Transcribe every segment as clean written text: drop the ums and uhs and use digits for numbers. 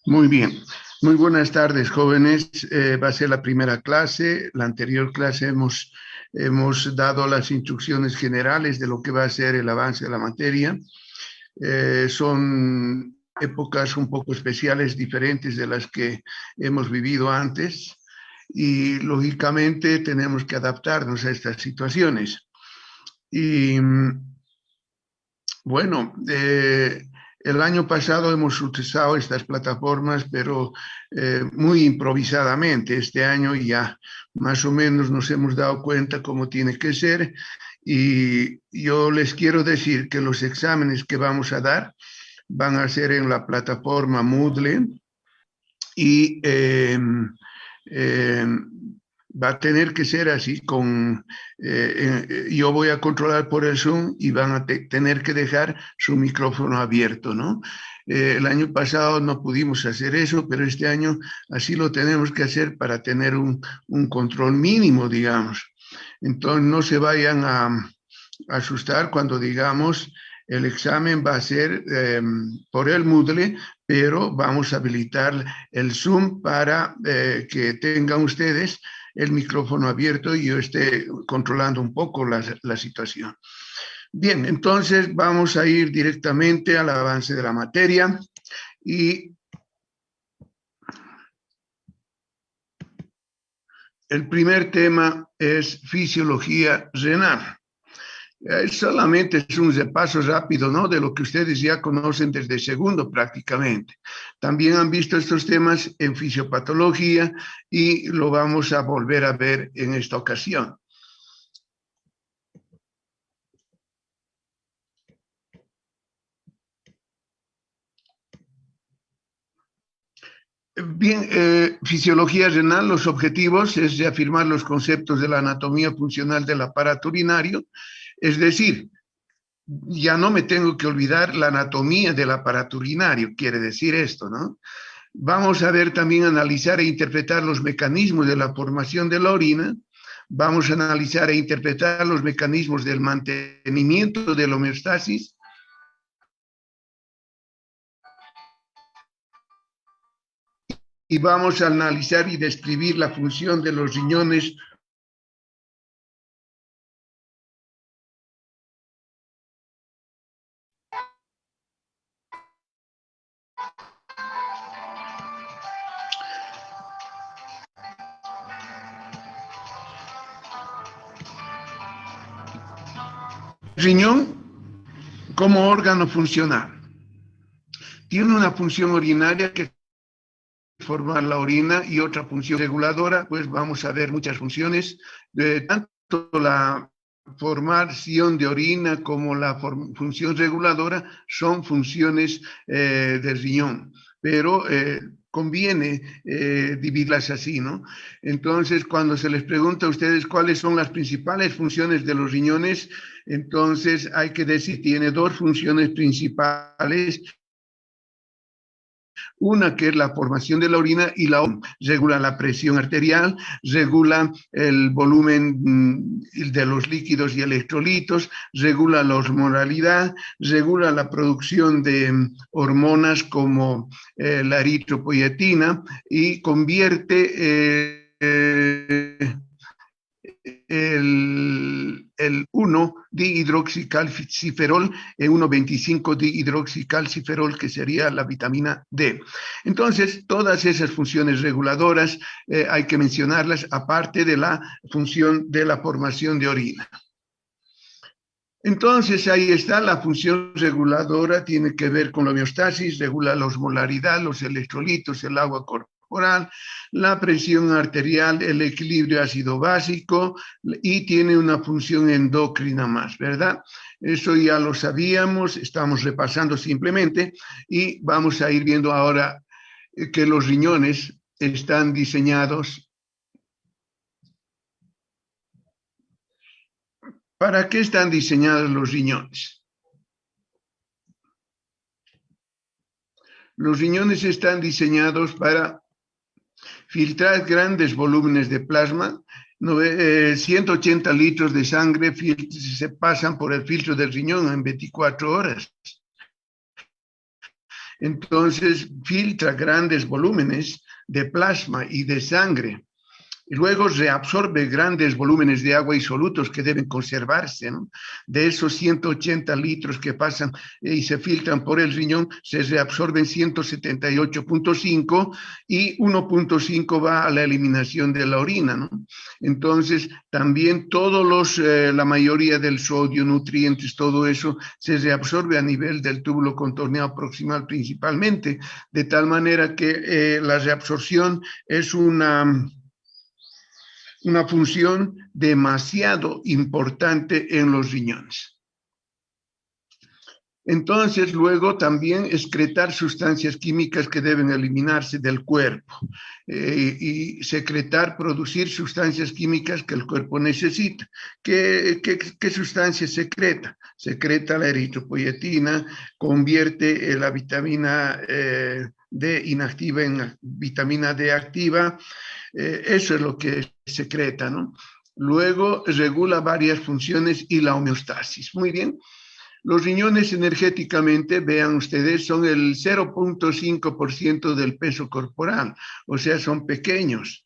Muy bien. Muy buenas tardes, jóvenes. Va a ser la primera clase. La anterior clase hemos dado las instrucciones generales de lo que va a ser el avance de la materia. Son épocas un poco especiales, diferentes de las que hemos vivido antes y lógicamente tenemos que adaptarnos a estas situaciones. Y bueno, el año pasado hemos utilizado estas plataformas, pero muy improvisadamente. Este año ya más o menos nos hemos dado cuenta cómo tiene que ser. Y yo les quiero decir que los exámenes que vamos a dar van a ser en la plataforma Moodle y eh, va a tener que ser así yo voy a controlar por el Zoom y van a tener que dejar su micrófono abierto, ¿no? El año pasado no pudimos hacer eso, pero este año así lo tenemos que hacer para tener un control mínimo, digamos. Entonces no se vayan a asustar cuando digamos el examen va a ser por el Moodle, pero vamos a habilitar el Zoom para que tengan ustedes el micrófono abierto y yo esté controlando un poco la situación. Bien, entonces vamos a ir directamente al avance de la materia y el primer tema es fisiología renal. Solamente es un repaso rápido, ¿no? De lo que ustedes ya conocen desde segundo prácticamente. También han visto estos temas en fisiopatología y lo vamos a volver a ver en esta ocasión. Bien, fisiología renal, los objetivos es reafirmar los conceptos de la anatomía funcional del aparato urinario, es decir, ya no me tengo que olvidar la anatomía del aparato urinario, quiere decir esto, ¿no? Vamos a ver también, analizar e interpretar los mecanismos de la formación de la orina. Vamos a analizar e interpretar los mecanismos del mantenimiento de la homeostasis. Y vamos a analizar y describir la función de los riñones riñón como órgano funcional. Tiene una función urinaria que formar la orina y otra función reguladora, pues vamos a ver muchas funciones, tanto la formación de orina como la función reguladora son funciones del riñón, pero conviene dividirlas así, ¿no? Entonces, cuando se les pregunta a ustedes cuáles son las principales funciones de los riñones, entonces hay que decir, tiene dos funciones principales. Una que es la formación de la orina y la otra regula la presión arterial, regula el volumen de los líquidos y electrolitos, regula la osmolaridad, regula la producción de hormonas como la eritropoyetina y convierte el 1-dihidroxicalciferol en 1,25-dihidroxicalciferol, que sería la vitamina D. Entonces, todas esas funciones reguladoras hay que mencionarlas, aparte de la función de la formación de orina. Entonces, ahí está la función reguladora, tiene que ver con la homeostasis, regula la osmolaridad, los electrolitos, el agua corporal, la presión arterial, el equilibrio ácido-básico y tiene una función endocrina más, ¿verdad? Eso ya lo sabíamos, estamos repasando simplemente y vamos a ir viendo ahora que los riñones están diseñados. ¿Para qué están diseñados los riñones? Los riñones están diseñados para filtrar grandes volúmenes de plasma. 180 litros de sangre se pasan por el filtro del riñón en 24 horas. Entonces filtra grandes volúmenes de plasma y de sangre. Y luego reabsorbe grandes volúmenes de agua y solutos que deben conservarse, ¿no? De esos 180 litros que pasan y se filtran por el riñón, se reabsorben 178.5 y 1.5 va a la eliminación de la orina, ¿no? Entonces, también la mayoría del sodio, nutrientes, todo eso se reabsorbe a nivel del túbulo contorneado proximal principalmente, de tal manera que la reabsorción es una función demasiado importante en los riñones. Entonces, luego también excretar sustancias químicas que deben eliminarse del cuerpo y producir sustancias químicas que el cuerpo necesita. ¿Qué sustancia secreta? Secreta la eritropoyetina, convierte la vitamina D inactiva en vitamina D activa. Eso es lo que secreta, ¿no? Luego regula varias funciones y la homeostasis. Muy bien. Los riñones energéticamente, vean ustedes, son el 0.5% del peso corporal, o sea, son pequeños.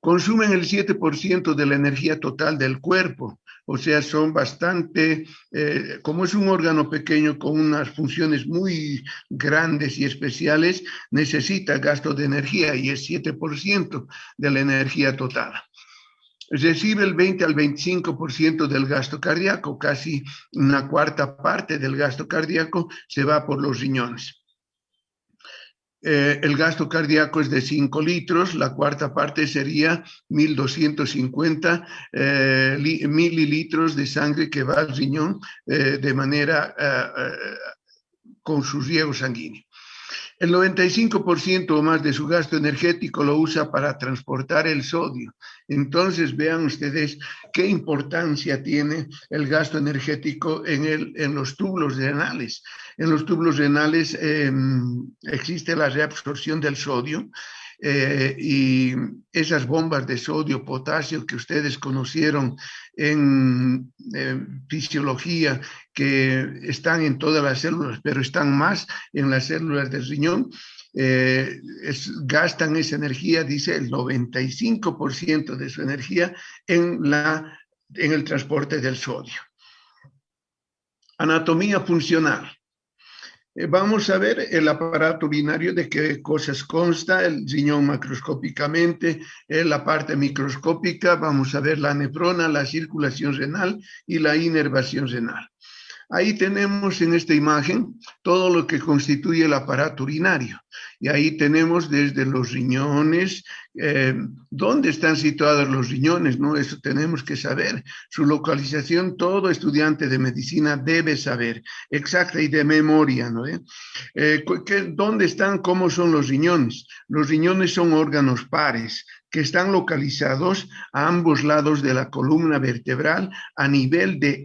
Consumen el 7% de la energía total del cuerpo, o sea, son bastante, como es un órgano pequeño con unas funciones muy grandes y especiales, necesita gasto de energía y es 7% de la energía total. Recibe el 20 al 25% del gasto cardíaco, casi una cuarta parte del gasto cardíaco se va por los riñones. El gasto cardíaco es de 5 litros, la cuarta parte sería 1.250 mililitros de sangre que va al riñón de manera con su riego sanguíneo. El 95% o más de su gasto energético lo usa para transportar el sodio. Entonces, vean ustedes qué importancia tiene el gasto energético en los túbulos renales. En los túbulos renales existe la reabsorción del sodio. Y esas bombas de sodio, potasio que ustedes conocieron en fisiología, que están en todas las células, pero están más en las células del riñón, gastan esa energía, dice, el 95% de su energía en el transporte del sodio. Anatomía funcional. Vamos a ver el aparato urinario, de qué cosas consta, el riñón macroscópicamente, la parte microscópica, vamos a ver la nefrona, la circulación renal y la inervación renal. Ahí tenemos en esta imagen todo lo que constituye el aparato urinario. Y ahí tenemos desde los riñones, dónde están situados los riñones, ¿no? Eso tenemos que saber. Su localización, todo estudiante de medicina debe saber, exacta y de memoria, ¿no? ¿Dónde están? ¿Cómo son los riñones? Los riñones son órganos pares que están localizados a ambos lados de la columna vertebral a nivel de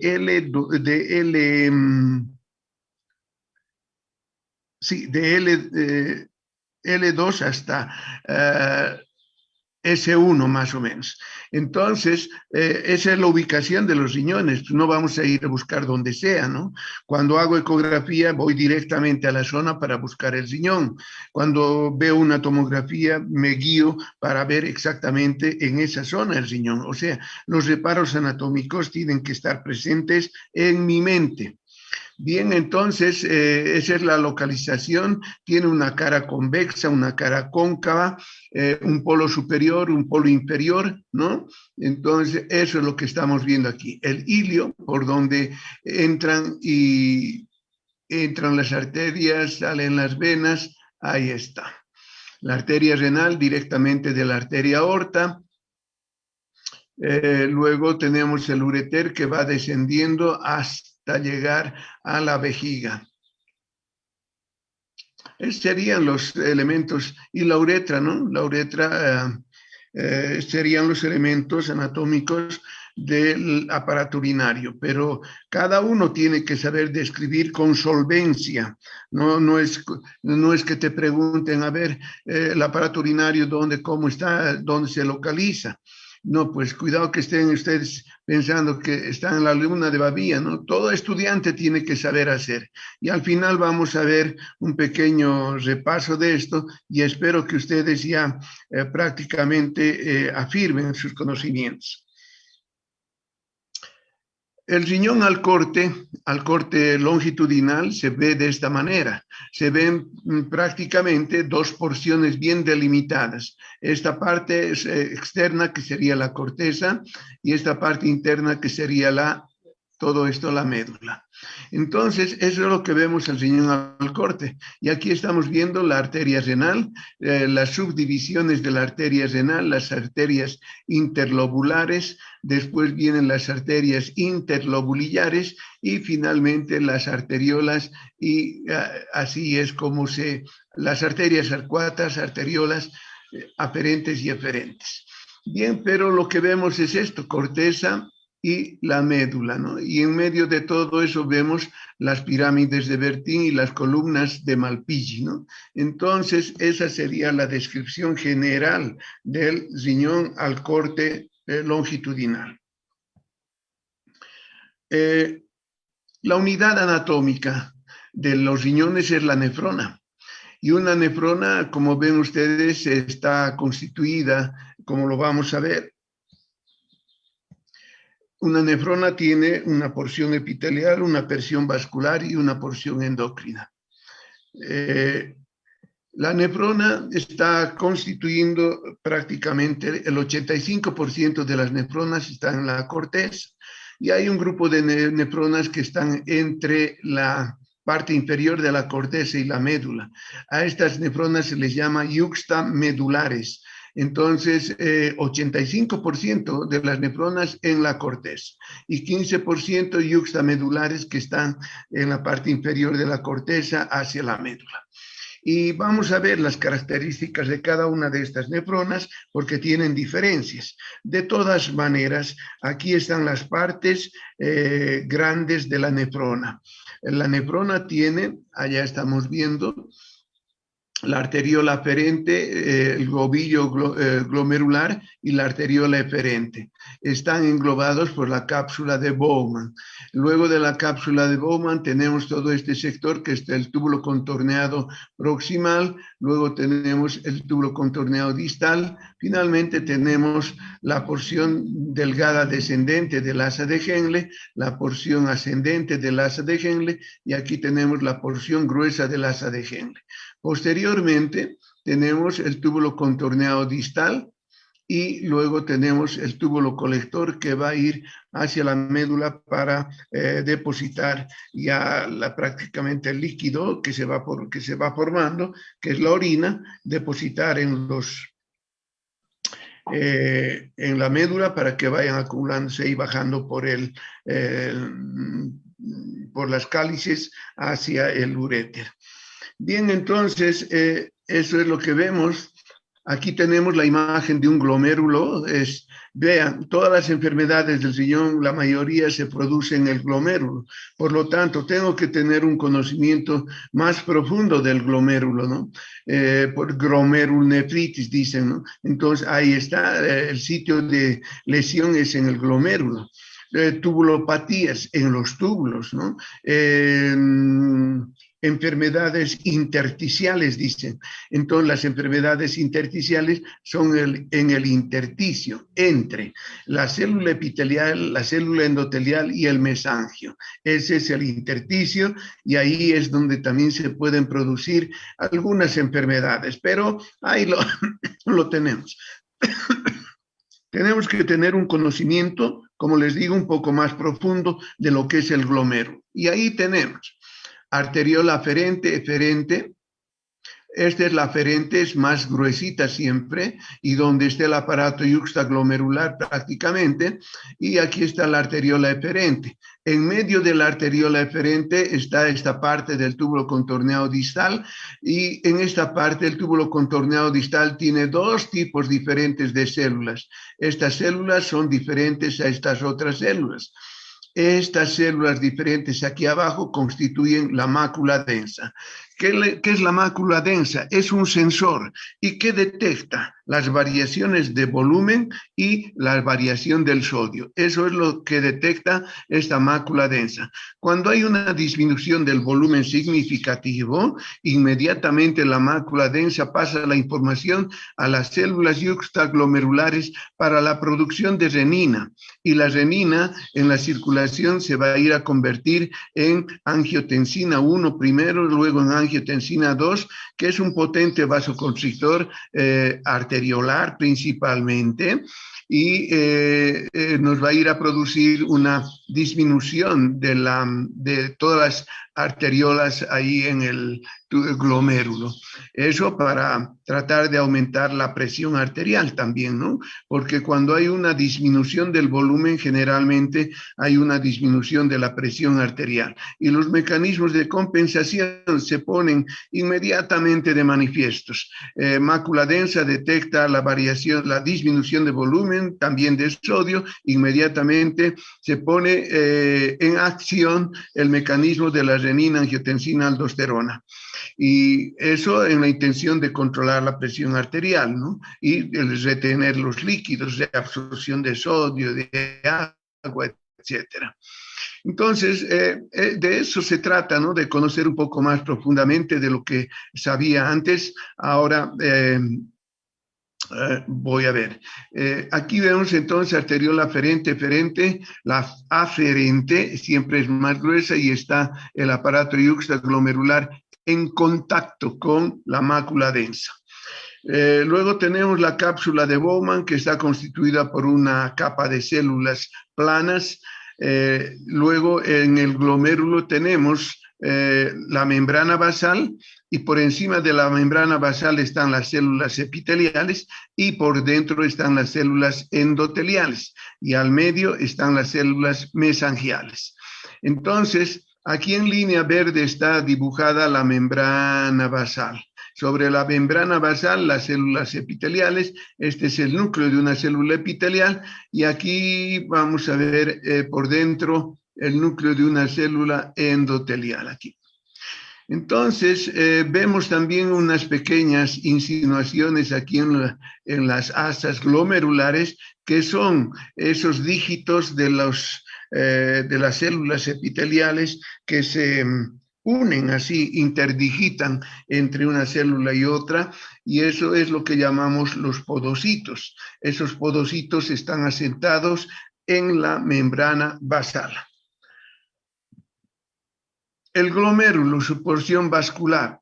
L2 hasta S1 más o menos. Entonces, esa es la ubicación de los riñones. No vamos a ir a buscar donde sea, ¿no? Cuando hago ecografía, voy directamente a la zona para buscar el riñón. Cuando veo una tomografía, me guío para ver exactamente en esa zona el riñón. O sea, los reparos anatómicos tienen que estar presentes en mi mente. Bien, entonces, esa es la localización. Tiene una cara convexa, una cara cóncava, un polo superior, un polo inferior, ¿no? Entonces, eso es lo que estamos viendo aquí. El ilio, por donde entran las arterias, salen las venas, ahí está. La arteria renal directamente de la arteria aorta. Luego tenemos el ureter que va descendiendo hasta llegar a la vejiga. Esos serían los elementos, y la uretra, ¿no? La uretra serían los elementos anatómicos del aparato urinario, pero cada uno tiene que saber describir con solvencia. No es que te pregunten, a ver, el aparato urinario, ¿dónde, cómo está, dónde se localiza? No, pues cuidado que estén ustedes pensando que están en la luna de Babía, ¿no? Todo estudiante tiene que saber hacer. Y al final vamos a ver un pequeño repaso de esto y espero que ustedes ya prácticamente afirmen sus conocimientos. El riñón al corte longitudinal, se ve de esta manera. Se ven prácticamente dos porciones bien delimitadas. Esta parte externa, que sería la corteza, y esta parte interna, que sería todo esto la médula. Entonces, eso es lo que vemos el riñón al corte. Y aquí estamos viendo la arteria renal, las subdivisiones de la arteria renal, las arterias interlobulares, después vienen las arterias interlobulillares y finalmente las arteriolas, y así es como las arterias arcuatas, arteriolas, aferentes y eferentes. Bien, pero lo que vemos es esto: corteza y la médula, ¿no? Y en medio de todo eso vemos las pirámides de Bertin y las columnas de Malpighi, ¿no? Entonces, esa sería la descripción general del riñón al corte longitudinal. La unidad anatómica de los riñones es la nefrona. Y una nefrona, como ven ustedes, está constituida, como lo vamos a ver. Una nefrona tiene una porción epitelial, una porción vascular y una porción endocrina. La nefrona está constituyendo prácticamente el 85% de las nefronas están en la corteza, y hay un grupo de nefronas que están entre la parte inferior de la corteza y la médula. A estas nefronas se les llama yuxtamedulares. Entonces, 85% de las nefronas en la corteza y 15% yuxtamedulares, que están en la parte inferior de la corteza hacia la médula. Y vamos a ver las características de cada una de estas nefronas, porque tienen diferencias. De todas maneras, aquí están las partes grandes de la nefrona. La nefrona tiene, allá estamos viendo, la arteriola aferente, el ovillo glomerular y la arteriola eferente. Están englobados por la cápsula de Bowman. Luego de la cápsula de Bowman tenemos todo este sector, que es el túbulo contorneado proximal. Luego tenemos el túbulo contorneado distal. Finalmente tenemos la porción delgada descendente del asa de Henle, la porción ascendente del asa de Henle, y aquí tenemos la porción gruesa del asa de Henle. Posteriormente tenemos el túbulo contorneado distal y luego tenemos el túbulo colector, que va a ir hacia la médula para depositar ya prácticamente el líquido que se va formando, que es la orina, depositar en la médula para que vayan acumulándose y bajando por las cálices hacia el uréter. Bien, entonces, eso es lo que vemos. Aquí tenemos la imagen de un glomérulo. Vean, todas las enfermedades del riñón, la mayoría se producen en el glomérulo. Por lo tanto, tengo que tener un conocimiento más profundo del glomérulo, ¿no? Por glomerulonefritis dicen, ¿no? Entonces, ahí está, el sitio de lesión es en el glomérulo. Tubulopatías en los túbulos, ¿no? Enfermedades intersticiales, dicen. Entonces, las enfermedades intersticiales son en el intersticio, entre la célula epitelial, la célula endotelial y el mesangio. Ese es el intersticio, y ahí es donde también se pueden producir algunas enfermedades, pero ahí lo tenemos. Tenemos que tener un conocimiento, como les digo, un poco más profundo de lo que es el glomérulo. Y ahí tenemos arteriola aferente, eferente. Esta es la aferente, es más gruesita siempre, y donde está el aparato yuxtaglomerular prácticamente, y aquí está la arteriola eferente. En medio de la arteriola eferente está esta parte del túbulo contorneado distal, y en esta parte el túbulo contorneado distal tiene dos tipos diferentes de células. Estas células son diferentes a estas otras células. Estas células diferentes aquí abajo constituyen la mácula densa. ¿Qué es la mácula densa? Es un sensor y que detecta las variaciones de volumen y la variación del sodio. Eso es lo que detecta esta mácula densa. Cuando hay una disminución del volumen significativo, inmediatamente la mácula densa pasa la información a las células yuxtaglomerulares para la producción de renina, y la renina en la circulación se va a ir a convertir en angiotensina 1 primero, luego en angiotensina 2, que es un potente vasoconstrictor arteriolar principalmente, y nos va a ir a producir una disminución de todas las arteriolas ahí en el glomérulo. Eso para tratar de aumentar la presión arterial también, ¿no? Porque cuando hay una disminución del volumen, generalmente hay una disminución de la presión arterial. Y los mecanismos de compensación se ponen inmediatamente de manifiestos. Mácula densa detecta la variación, la disminución de volumen, también de sodio, inmediatamente se pone en acción el mecanismo de la renina, angiotensina, aldosterona. Y eso en la intención de controlar la presión arterial, ¿no? Y retener los líquidos, de absorción de sodio, de agua, etcétera. Entonces, de eso se trata, ¿no? De conocer un poco más profundamente de lo que sabía antes. Ahora voy a ver. Aquí vemos entonces arteriola aferente, eferente. La aferente siempre es más gruesa y está el aparato yuxtaglomerular en contacto con la mácula densa. Luego tenemos la cápsula de Bowman, que está constituida por una capa de células planas. Luego en el glomérulo tenemos la membrana basal, y por encima de la membrana basal están las células epiteliales y por dentro están las células endoteliales y al medio están las células mesangiales. Entonces, aquí en línea verde está dibujada la membrana basal. Sobre la membrana basal, las células epiteliales. Este es el núcleo de una célula epitelial, y aquí vamos a ver por dentro el núcleo de una célula endotelial aquí. Entonces, vemos también unas pequeñas insinuaciones aquí en las asas glomerulares, que son esos dígitos de las células epiteliales que se unen así, interdigitan entre una célula y otra, y eso es lo que llamamos los podocitos. Esos podocitos están asentados en la membrana basal. El glomérulo, su porción vascular.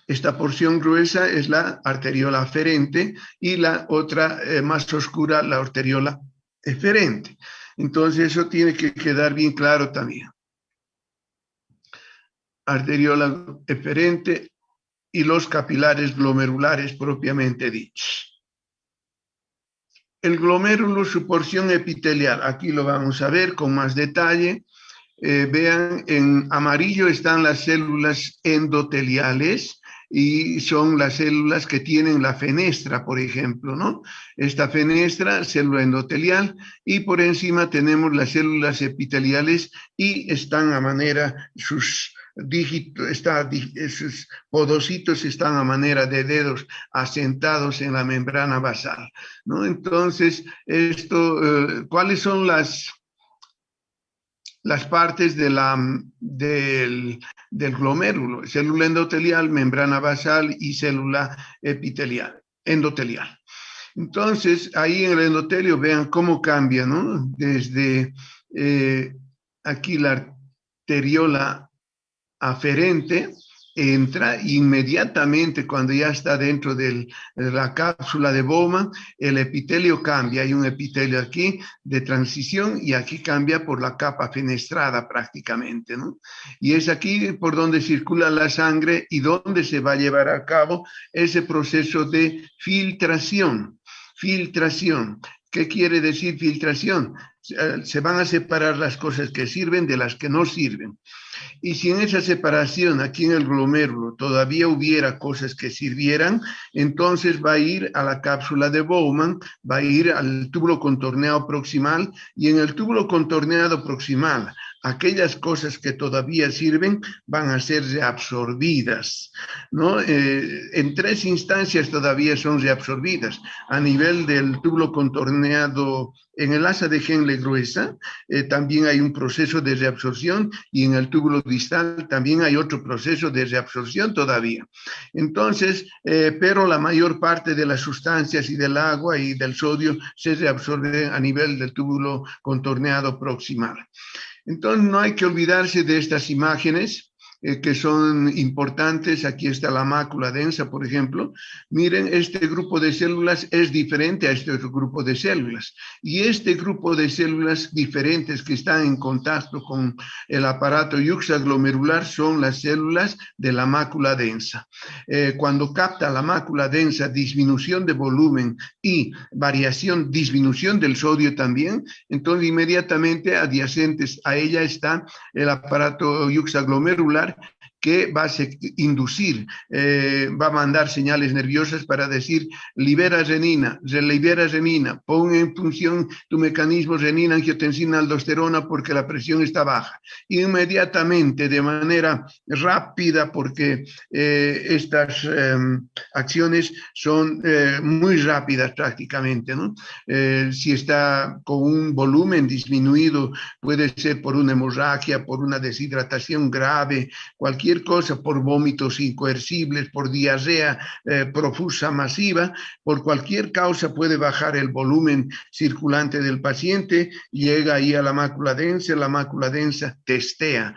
Esta porción gruesa es la arteriola aferente y la otra más oscura, la arteriola eferente. Entonces eso tiene que quedar bien claro también. Arteriola eferente y los capilares glomerulares propiamente dichos. El glomérulo, su porción epitelial, aquí lo vamos a ver con más detalle. Vean, en amarillo están las células endoteliales y son las células que tienen la fenestra, por ejemplo, ¿no? Esta fenestra, célula endotelial, y por encima tenemos las células epiteliales y están a manera, sus dígitos, sus podocitos están a manera de dedos asentados en la membrana basal, ¿no? Entonces, ¿cuáles son las partes del glomérulo? Célula endotelial, membrana basal y célula epitelial, endotelial. Entonces, ahí en el endotelio vean cómo cambia, ¿no? Desde aquí la arteriola aferente entra inmediatamente cuando ya está dentro de la cápsula de Bowman, el epitelio cambia. Hay un epitelio aquí de transición y aquí cambia por la capa fenestrada prácticamente, ¿no? Y es aquí por donde circula la sangre y donde se va a llevar a cabo ese proceso de filtración. Filtración. ¿Qué quiere decir filtración? se van a separar las cosas que sirven de las que no sirven. Y si en esa separación aquí en el glomérulo todavía hubiera cosas que sirvieran, entonces va a ir a la cápsula de Bowman, va a ir al túbulo contorneado proximal, y en el túbulo contorneado proximal, aquellas cosas que todavía sirven van a ser reabsorbidas, ¿no? En tres instancias todavía son reabsorbidas. A nivel del túbulo contorneado en el asa de Henle gruesa, también hay un proceso de reabsorción, y en el túbulo distal también hay otro proceso de reabsorción todavía. Entonces, pero la mayor parte de las sustancias y del agua y del sodio se reabsorben a nivel del túbulo contorneado proximal. Entonces, no hay que olvidarse de estas imágenes que son importantes. Aquí está la mácula densa, por ejemplo. Miren, este grupo de células es diferente a este otro grupo de células. Y este grupo de células diferentes que están en contacto con el aparato yuxaglomerular son las células de la mácula densa. Cuando capta la mácula densa disminución de volumen y variación, disminución del sodio también, entonces inmediatamente adyacentes a ella está el aparato yuxaglomerular, que va a inducir, va a mandar señales nerviosas para decir libera renina, pon en función tu mecanismo renina, angiotensina, aldosterona, porque la presión está baja. Inmediatamente, de manera rápida, porque estas acciones son muy rápidas prácticamente, ¿no? Si está con un volumen disminuido, puede ser por una hemorragia, por una deshidratación grave, cualquier cosa, por vómitos incoercibles, por diarrea profusa masiva, por cualquier causa puede bajar el volumen circulante del paciente, llega ahí a la mácula densa testea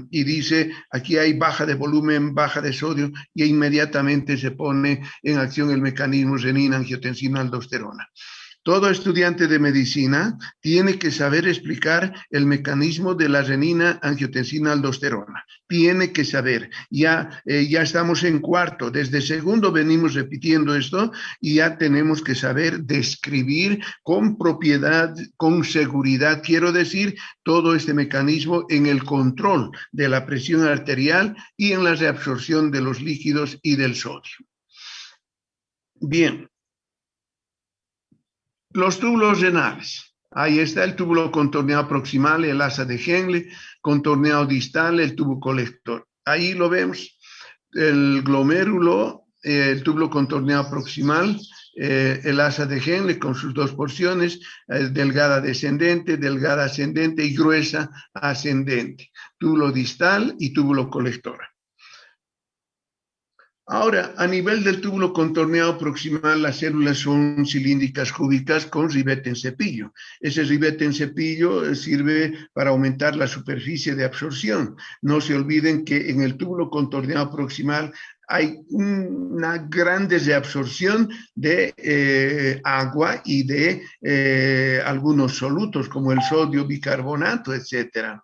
y dice, aquí hay baja de volumen, baja de sodio, y inmediatamente se pone en acción el mecanismo renina, angiotensina, aldosterona. Todo estudiante de medicina tiene que saber explicar el mecanismo de la renina, angiotensina, aldosterona. Tiene que saber. Ya estamos en cuarto. Desde segundo venimos repitiendo esto, y ya tenemos que saber describir con propiedad, con seguridad, quiero decir, todo este mecanismo en el control de la presión arterial y en la reabsorción de los líquidos y del sodio. Bien. Los túbulos renales. Ahí está el túbulo contorneado proximal, el asa de Henle, contorneado distal, el tubo colector. Ahí lo vemos, el glomérulo, el túbulo contorneado proximal, el asa de Henle con sus dos porciones, delgada descendente, delgada ascendente y gruesa ascendente. Túbulo distal y túbulo colector. Ahora, a nivel del túbulo contorneado proximal, las células son cilíndricas cúbicas con ribete en cepillo. Ese ribete en cepillo sirve para aumentar la superficie de absorción. No se olviden que en el túbulo contorneado proximal hay una gran reabsorción de agua y de algunos solutos como el sodio, bicarbonato, etcétera.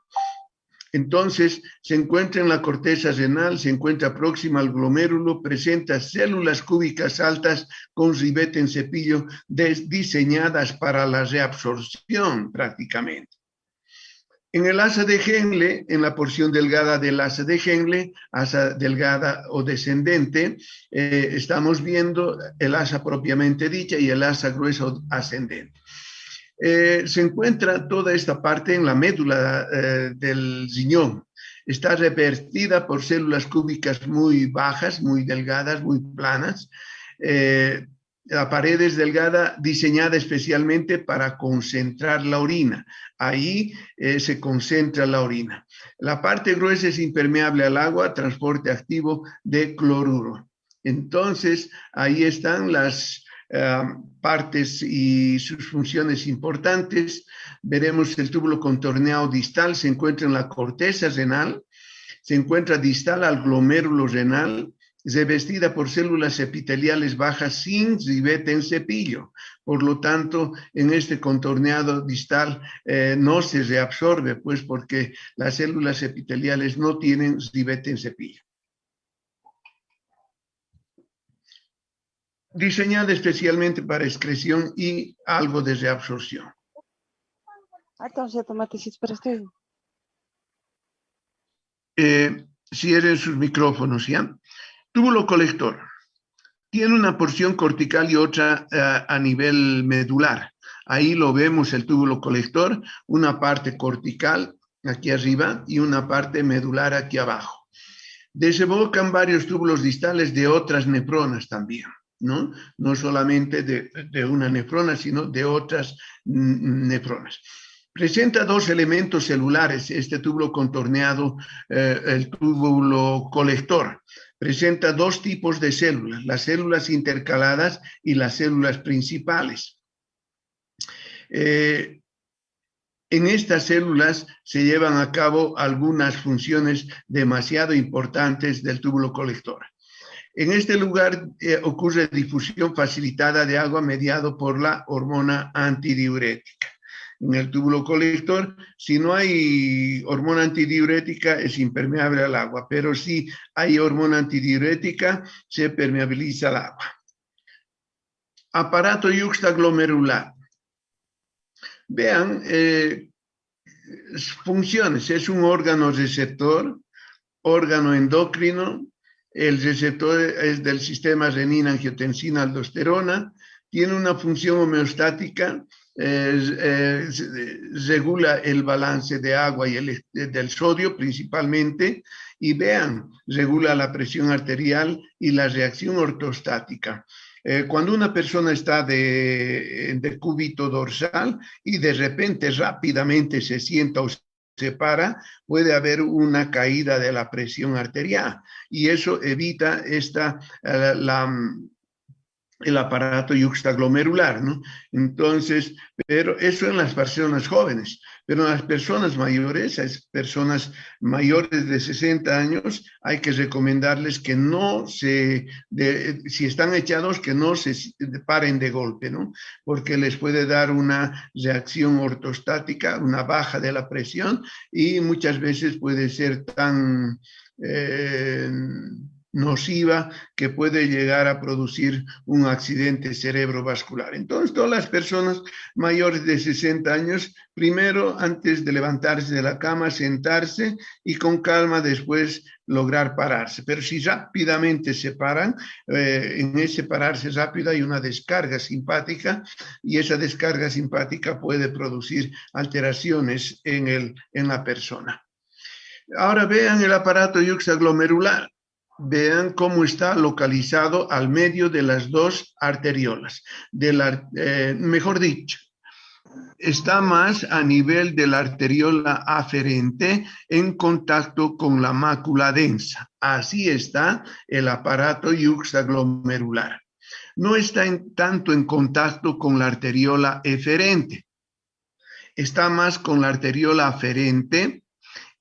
Entonces, se encuentra en la corteza renal, se encuentra próxima al glomérulo, presenta células cúbicas altas con ribete en cepillo diseñadas para la reabsorción prácticamente. En el asa de Henle, en la porción delgada del asa de Henle, asa delgada o descendente, estamos viendo el asa propiamente dicha y el asa gruesa o ascendente. Se encuentra toda esta parte en la médula del riñón. Está revertida por células cúbicas muy bajas, muy delgadas, muy planas. La pared es delgada, diseñada especialmente para concentrar la orina. Ahí se concentra la orina. La parte gruesa es impermeable al agua, transporte activo de cloruro. Entonces, ahí están las partes y sus funciones importantes. Veremos el túbulo contorneado distal, se encuentra en la corteza renal, se encuentra distal al glomérulo renal, revestida por células epiteliales bajas sin ribete en cepillo. Por lo tanto, en este contorneado distal no se reabsorbe, pues porque las células epiteliales no tienen ribete en cepillo. Diseñada especialmente para excreción y algo de reabsorción. Então, já tomate para este. Cierren sus micrófonos, ¿ya? Túbulo colector. Tiene una porción cortical y otra a nivel medular. Ahí lo vemos el túbulo colector, una parte cortical aquí arriba y una parte medular aquí abajo. Desembocan varios túbulos distales de otras nefronas también, ¿no? No solamente de una nefrona, sino de otras nefronas. Presenta dos elementos celulares, este túbulo contorneado, el túbulo colector. Presenta dos tipos de células, las células intercaladas y las células principales. En estas células se llevan a cabo algunas funciones demasiado importantes del túbulo colector. En este lugar ocurre difusión facilitada de agua mediado por la hormona antidiurética. En el túbulo colector, si no hay hormona antidiurética, es impermeable al agua, pero si hay hormona antidiurética, se permeabiliza el agua. Aparato yuxtaglomerular. Vean, funciones, es un órgano receptor, órgano endocrino, el receptor es del sistema renina-angiotensina-aldosterona, tiene una función homeostática, regula el balance de agua y del sodio principalmente, y vean, regula la presión arterial y la reacción ortostática. Cuando una persona está de cúbito dorsal y de repente rápidamente se sienta o se para, puede haber una caída de la presión arterial y eso evita el aparato yuxtaglomerular, ¿no? Entonces, pero eso en las personas jóvenes, pero en las personas mayores, personas mayores de 60 años, hay que recomendarles que no si están echados, que no se paren de golpe, ¿no? Porque les puede dar una reacción ortostática, una baja de la presión y muchas veces puede ser tan nociva que puede llegar a producir un accidente cerebrovascular. Entonces, todas las personas mayores de 60 años, primero, antes de levantarse de la cama, sentarse y con calma después lograr pararse. Pero si rápidamente se paran, en ese pararse rápido hay una descarga simpática y esa descarga simpática puede producir alteraciones en la persona. Ahora vean el aparato yuxtaglomerular. Vean cómo está localizado al medio de las dos arteriolas. Mejor dicho, está más a nivel de la arteriola aferente en contacto con la mácula densa. Así está el aparato yuxtaglomerular. No está tanto en contacto con la arteriola eferente. Está más con la arteriola aferente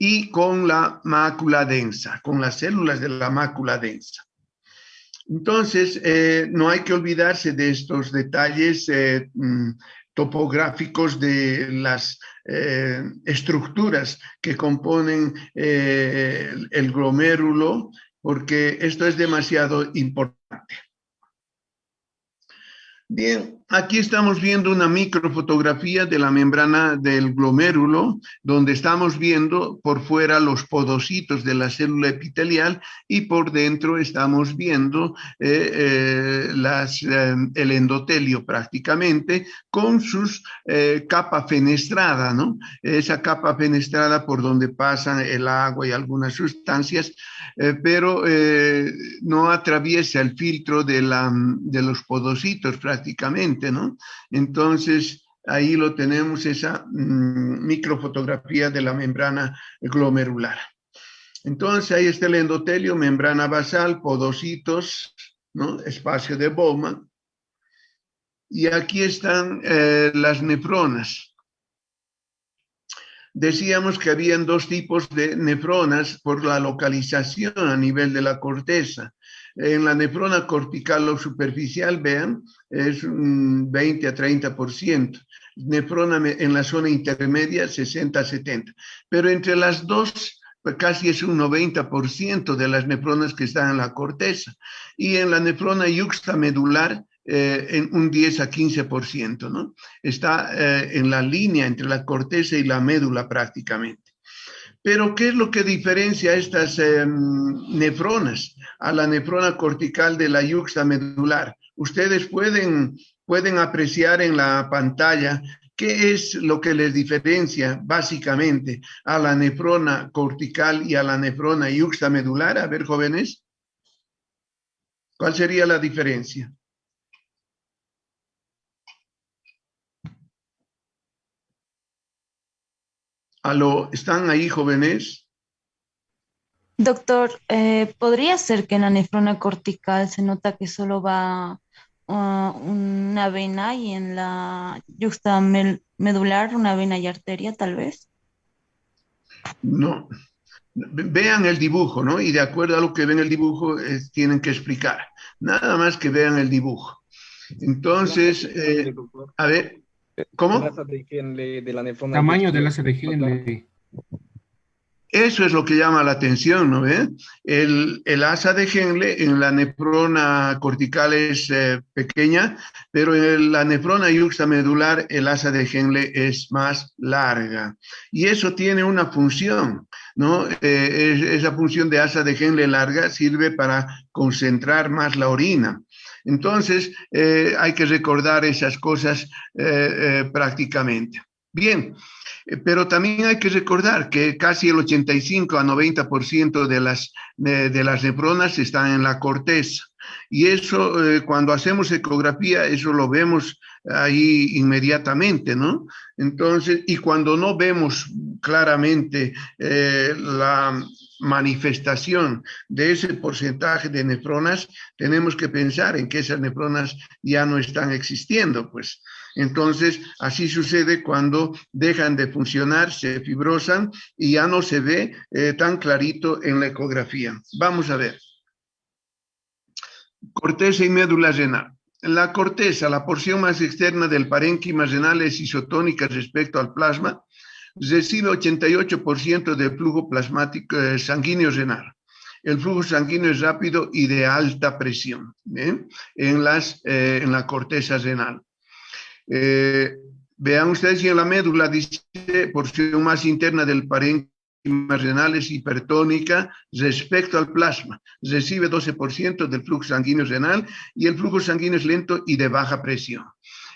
y con la mácula densa, con las células de la mácula densa. Entonces, no hay que olvidarse de estos detalles topográficos de las estructuras que componen el glomérulo, porque esto es demasiado importante. Bien, aquí estamos viendo una microfotografía de la membrana del glomérulo, donde estamos viendo por fuera los podocitos de la célula epitelial y por dentro estamos viendo el endotelio prácticamente con sus capa fenestrada, ¿no? Esa capa fenestrada por donde pasan el agua y algunas sustancias, pero no atraviesa el filtro de los podocitos prácticamente, ¿no? Entonces, ahí lo tenemos, esa microfotografía de la membrana glomerular. Entonces, ahí está el endotelio, membrana basal, podocitos, ¿no? Espacio de Bowman. Y aquí están las nefronas. Decíamos que habían dos tipos de nefronas por la localización a nivel de la corteza. En la nefrona cortical o superficial, vean, es un 20 a 30%. Nefrona en la zona intermedia, 60 a 70%. Pero entre las dos, casi es un 90% de las nefronas que están en la corteza. Y en la nefrona yuxtamedular en un 10 a 15%, ¿no? Está en la línea entre la corteza y la médula prácticamente. Pero, ¿qué es lo que diferencia estas nefronas a la nefrona cortical de la yuxta medular? Ustedes pueden apreciar en la pantalla qué es lo que les diferencia básicamente a la nefrona cortical y a la nefrona yuxta medular. A ver, jóvenes, ¿cuál sería la diferencia? ¿Aló? ¿Están ahí, jóvenes? Doctor, ¿podría ser que en la nefrona cortical se nota que solo va una vena y en la medular una vena y arteria, tal vez? No. Vean el dibujo, ¿no? Y de acuerdo a lo que ven el dibujo, tienen que explicar. Nada más que vean el dibujo. El asa Entonces, de Henle, doctor. a ver, El ¿cómo? asa de Henle de la nefrona Tamaño del yuxta asa de medular. Henle. Eso es lo que llama la atención, ¿no ve? El asa de Henle en la nefrona cortical es pequeña, pero en la nefrona yuxtamedular el asa de Henle es más larga. Y eso tiene una función, ¿no? Esa función de asa de Henle larga sirve para concentrar más la orina. Entonces, hay que recordar esas cosas prácticamente. Bien. Pero también hay que recordar que casi el 85 a 90% de las nefronas están en la corteza. Y eso, cuando hacemos ecografía, eso lo vemos ahí inmediatamente, ¿no? Entonces, y cuando no vemos claramente la manifestación de ese porcentaje de nefronas, tenemos que pensar en que esas nefronas ya no están existiendo, pues. Entonces, así sucede cuando dejan de funcionar, se fibrosan y ya no se ve tan clarito en la ecografía. Vamos a ver. Corteza y médula renal. La corteza, la porción más externa del parénquima renal, es isotónica respecto al plasma, recibe 88% del flujo plasmático sanguíneo renal. El flujo sanguíneo es rápido y de alta presión en la corteza renal. Vean ustedes, y en la médula dice porción más interna del parénquima renal es hipertónica respecto al plasma, recibe 12% del flujo sanguíneo renal y el flujo sanguíneo es lento y de baja presión.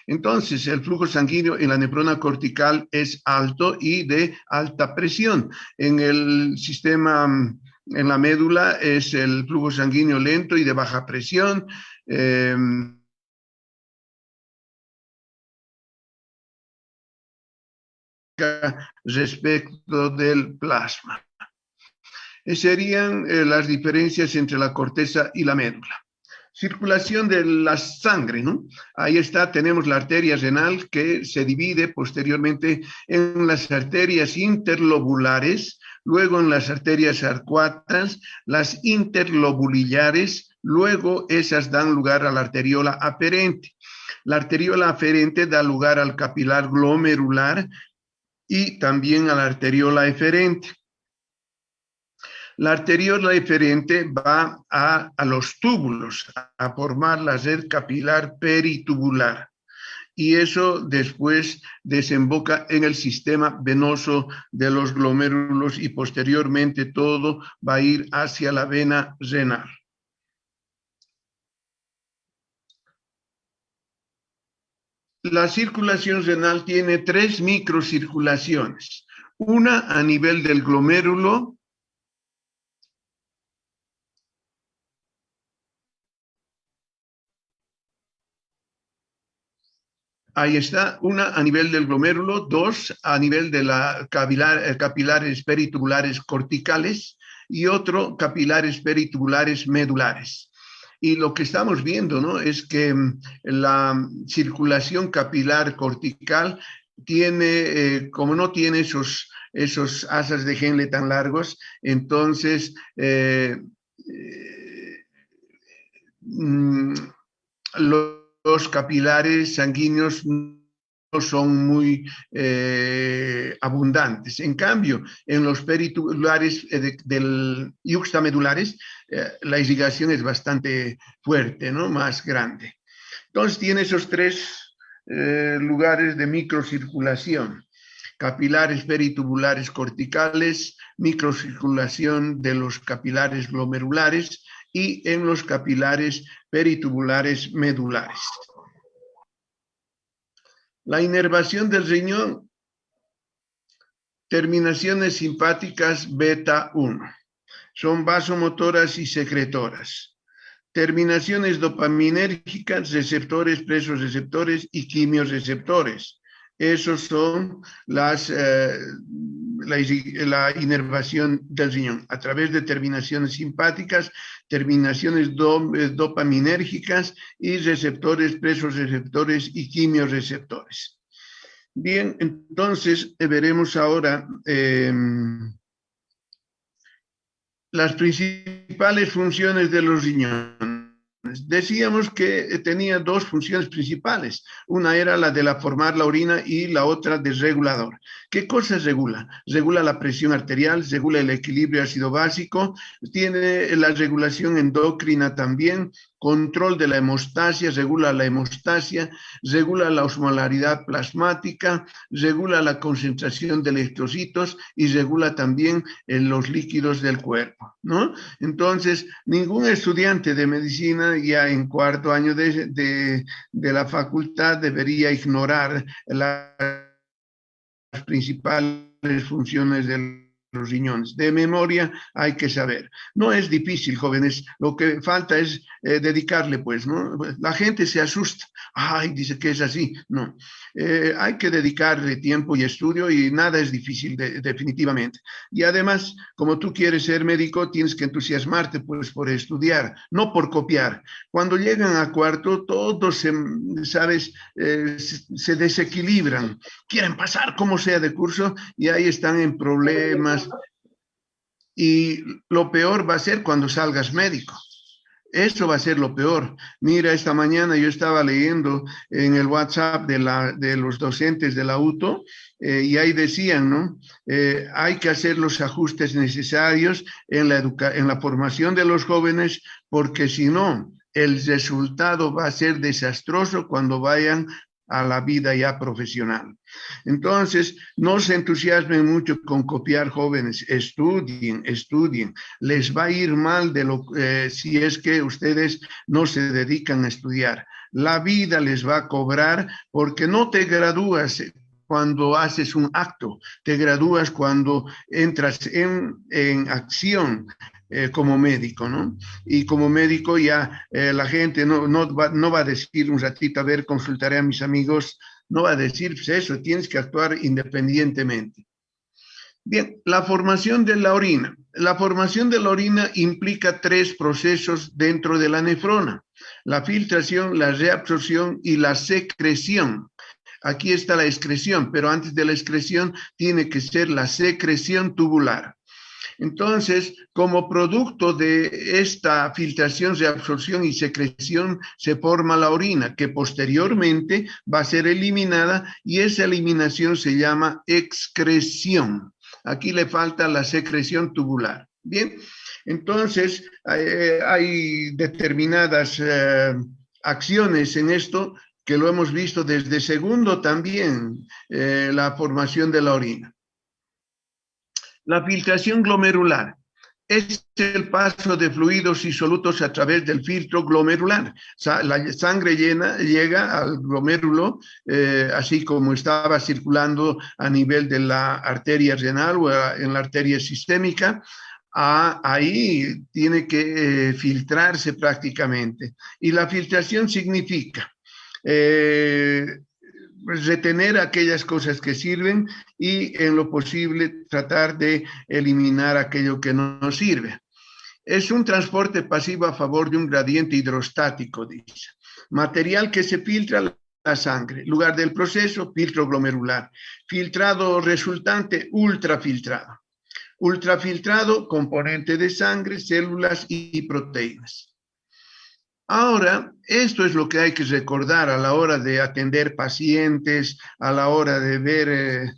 Entonces, el flujo sanguíneo en la nefrona cortical es alto y de alta presión. En el sistema, en la médula, es el flujo sanguíneo lento y de baja presión. Respecto del plasma. Serían las diferencias entre la corteza y la médula. Circulación de la sangre, ¿no? Ahí está, tenemos la arteria renal que se divide posteriormente en las arterias interlobulares, luego en las arterias arcuatas, las interlobulillares, luego esas dan lugar a la arteriola aferente. La arteriola aferente da lugar al capilar glomerular y también a la arteriola eferente. La arteriola eferente va a los túbulos, a formar la red capilar peritubular. Y eso después desemboca en el sistema venoso de los glomérulos y posteriormente todo va a ir hacia la vena renal. La circulación renal tiene 3 microcirculaciones. Una a nivel del glomérulo, ahí está, una a nivel del glomérulo, 2 a nivel de la capilares peritubulares corticales y otro capilares peritubulares medulares. Y lo que estamos viendo, ¿no?, es que la circulación capilar cortical tiene, como no tiene esos asas de Henle tan largos, entonces los capilares sanguíneos no son muy abundantes. En cambio, en los peritubulares del yuxtamedulares, la irrigación es bastante fuerte, ¿no?, más grande. Entonces tiene esos tres lugares de microcirculación: capilares peritubulares corticales, microcirculación de los capilares glomerulares y en los capilares peritubulares medulares. La inervación del riñón, terminaciones simpáticas beta 1, son vasomotoras y secretoras. Terminaciones dopaminérgicas, receptores, presorreceptores y quimiorreceptores. Esos son la inervación del riñón a través de terminaciones simpáticas, terminaciones dopaminérgicas y receptores, presorreceptores y quimiorreceptores. Bien, entonces veremos ahora las principales funciones de los riñones. Decíamos que tenía dos funciones principales. Una era la de formar la orina y la otra de regulador. ¿Qué cosas regula? Regula la presión arterial, regula el equilibrio ácido básico, tiene la regulación endocrina también, control de la hemostasia, regula la osmolaridad plasmática, regula la concentración de electrocitos y regula también los líquidos del cuerpo, ¿no? Entonces, ningún estudiante de medicina ya en cuarto año de la facultad debería ignorar las principales funciones del los riñones. De memoria hay que saber. No es difícil, jóvenes, lo que falta es dedicarle, pues, ¿no? La gente se asusta. Ay, dice que es así. No. Hay que dedicarle tiempo y estudio y nada es difícil, definitivamente. Y además, como tú quieres ser médico, tienes que entusiasmarte, pues, por estudiar, no por copiar. Cuando llegan a cuarto, todos, ¿sabes? Se desequilibran. Quieren pasar como sea de curso y ahí están en problemas. Y lo peor va a ser cuando salgas médico. Eso va a ser lo peor. Mira, esta mañana yo estaba leyendo en el WhatsApp de los docentes de la UTO y ahí decían, ¿no? Hay que hacer los ajustes necesarios en la formación de los jóvenes porque si no, el resultado va a ser desastroso cuando vayan a la vida ya profesional. Entonces, no se entusiasmen mucho con copiar, jóvenes, estudien, les va a ir mal si es que ustedes no se dedican a estudiar. La vida les va a cobrar porque no te gradúas cuando haces un acto, te gradúas cuando entras en acción. Como médico, ¿no? Y como médico ya la gente no va a decir un ratito, a ver, consultaré a mis amigos, no va a decir pues eso, tienes que actuar independientemente. Bien, la formación de la orina. La formación de la orina implica tres procesos dentro de la nefrona: la filtración, la reabsorción y la secreción. Aquí está la excreción, pero antes de la excreción tiene que ser la secreción tubular. Entonces, como producto de esta filtración, reabsorción y secreción, se forma la orina, que posteriormente va a ser eliminada y esa eliminación se llama excreción. Aquí le falta la secreción tubular. Bien, entonces hay determinadas acciones en esto que lo hemos visto desde segundo también, la formación de la orina. La filtración glomerular es el paso de fluidos y solutos a través del filtro glomerular. La sangre llega al glomérulo, así como estaba circulando a nivel de la arteria renal o en la arteria sistémica. Ahí tiene que filtrarse prácticamente. Y la filtración significa retener aquellas cosas que sirven y en lo posible tratar de eliminar aquello que no sirve. Es un transporte pasivo a favor de un gradiente hidrostático, dice. Material que se filtra la sangre. Lugar del proceso, filtro glomerular. Filtrado resultante, ultrafiltrado. Ultrafiltrado, componente de sangre, células y proteínas. Ahora, esto es lo que hay que recordar a la hora de atender pacientes, a la hora de ver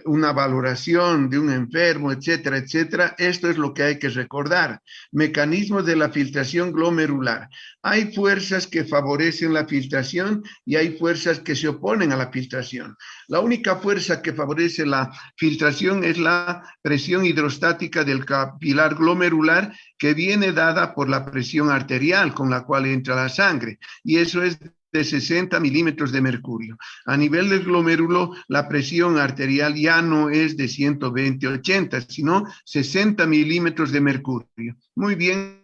una valoración de un enfermo, etcétera, etcétera. Esto es lo que hay que recordar. Mecanismos de la filtración glomerular. Hay fuerzas que favorecen la filtración y hay fuerzas que se oponen a la filtración. La única fuerza que favorece la filtración es la presión hidrostática del capilar glomerular, que viene dada por la presión arterial con la cual entra la sangre, y eso es de 60 milímetros de mercurio. A nivel del glomérulo, la presión arterial ya no es de 120/80, sino 60 milímetros de mercurio. Muy bien.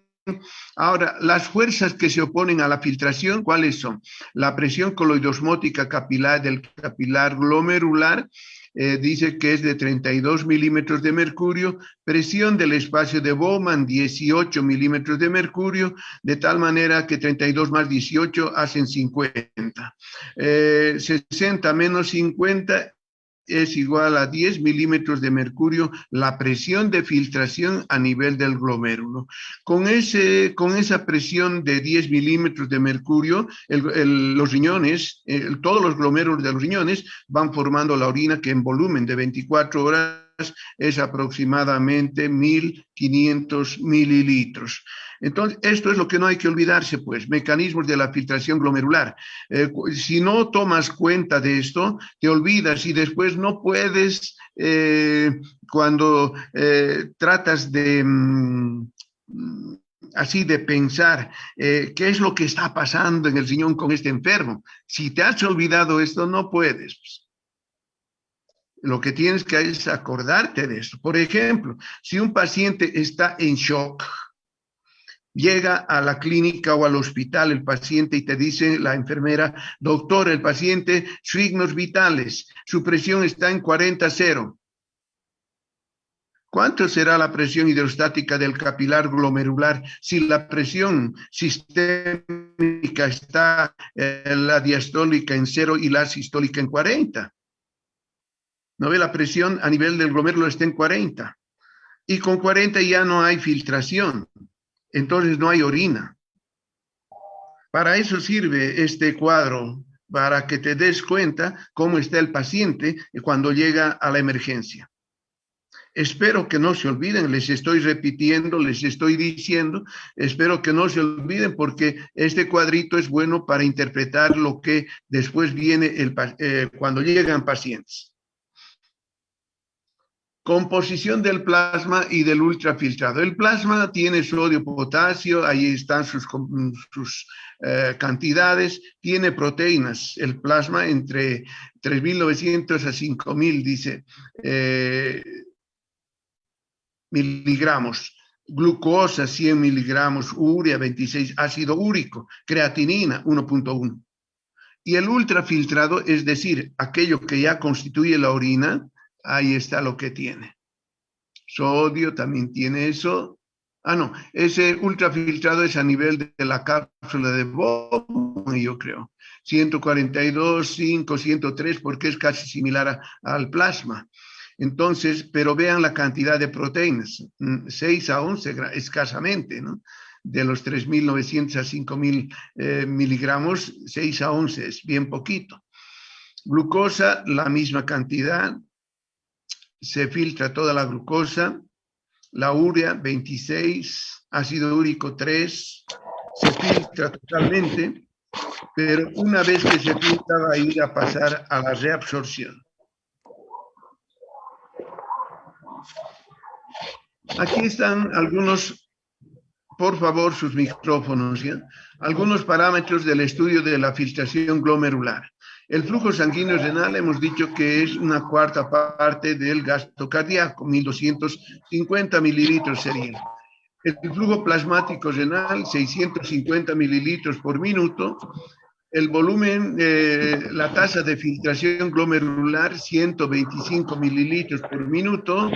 Ahora, las fuerzas que se oponen a la filtración, ¿cuáles son? La presión coloidosmótica capilar del capilar glomerular, dice que es de 32 milímetros de mercurio, presión del espacio de Bowman, 18 milímetros de mercurio, de tal manera que 32 más 18 hacen 50. 60 menos 50 es igual a 10 milímetros de mercurio, la presión de filtración a nivel del glomérulo. Con esa presión de 10 milímetros de mercurio, los riñones, todos los glomérulos de los riñones van formando la orina, que en volumen de 24 horas es aproximadamente 1.500 mililitros. Entonces, esto es lo que no hay que olvidarse, pues, mecanismos de la filtración glomerular. Si no tomas cuenta de esto, te olvidas y después no puedes, cuando tratas de así de pensar qué es lo que está pasando en el riñón con este enfermo. Si te has olvidado esto, no puedes, pues. Lo que tienes que hacer es acordarte de esto. Por ejemplo, si un paciente está en shock, llega a la clínica o al hospital el paciente y te dice la enfermera: doctor, el paciente, signos vitales, su presión está en 40/0. ¿Cuánto será la presión hidrostática del capilar glomerular si la presión sistémica está la diastólica en 0 y la sistólica en 40? ¿No ve? La presión a nivel del glomérulo está en 40. Y con 40 ya no hay filtración. Entonces no hay orina. Para eso sirve este cuadro, para que te des cuenta cómo está el paciente cuando llega a la emergencia. Espero que no se olviden, les estoy repitiendo, les estoy diciendo, espero que no se olviden, porque este cuadrito es bueno para interpretar lo que después viene cuando llegan pacientes. Composición del plasma y del ultrafiltrado. El plasma tiene sodio, potasio, ahí están sus cantidades, tiene proteínas, el plasma entre 3.900 a 5.000, dice, miligramos, glucosa 100 miligramos, urea 26, ácido úrico, creatinina 1.1. Y el ultrafiltrado, es decir, aquello que ya constituye la orina, ahí está lo que tiene. Sodio también tiene eso. No, ese ultrafiltrado es a nivel de la cápsula de Bowman, yo creo. 142, 5, 103, porque es casi similar al plasma. Entonces, pero vean la cantidad de proteínas, 6 a 11 escasamente, ¿no? De los 3.900 a 5.000 miligramos, 6 a 11 es bien poquito. Glucosa, la misma cantidad, se filtra toda la glucosa. La urea, 26, ácido úrico 3, se filtra totalmente, pero una vez que se filtra va a ir a pasar a la reabsorción. Aquí están algunos, por favor, sus micrófonos, ¿ya? Algunos parámetros del estudio de la filtración glomerular. El flujo sanguíneo renal hemos dicho que es una cuarta parte del gasto cardíaco, 1.250 mililitros sería. El flujo plasmático renal, 650 mililitros por minuto. El volumen, la tasa de filtración glomerular, 125 mililitros por minuto.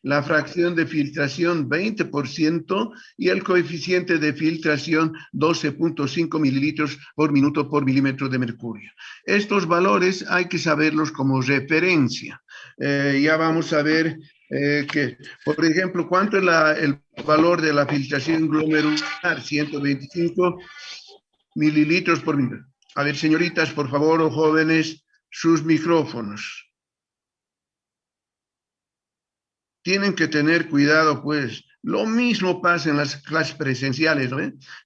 La fracción de filtración 20% y el coeficiente de filtración 12.5 mililitros por minuto por milímetro de mercurio. Estos valores hay que saberlos como referencia. Ya vamos a ver que, por ejemplo, ¿cuánto es el valor de la filtración glomerular? 125 mililitros por minuto. A ver, señoritas, por favor, o jóvenes, sus micrófonos. tienen que tener cuidado, pues. Lo mismo pasa en las clases presenciales, ¿no?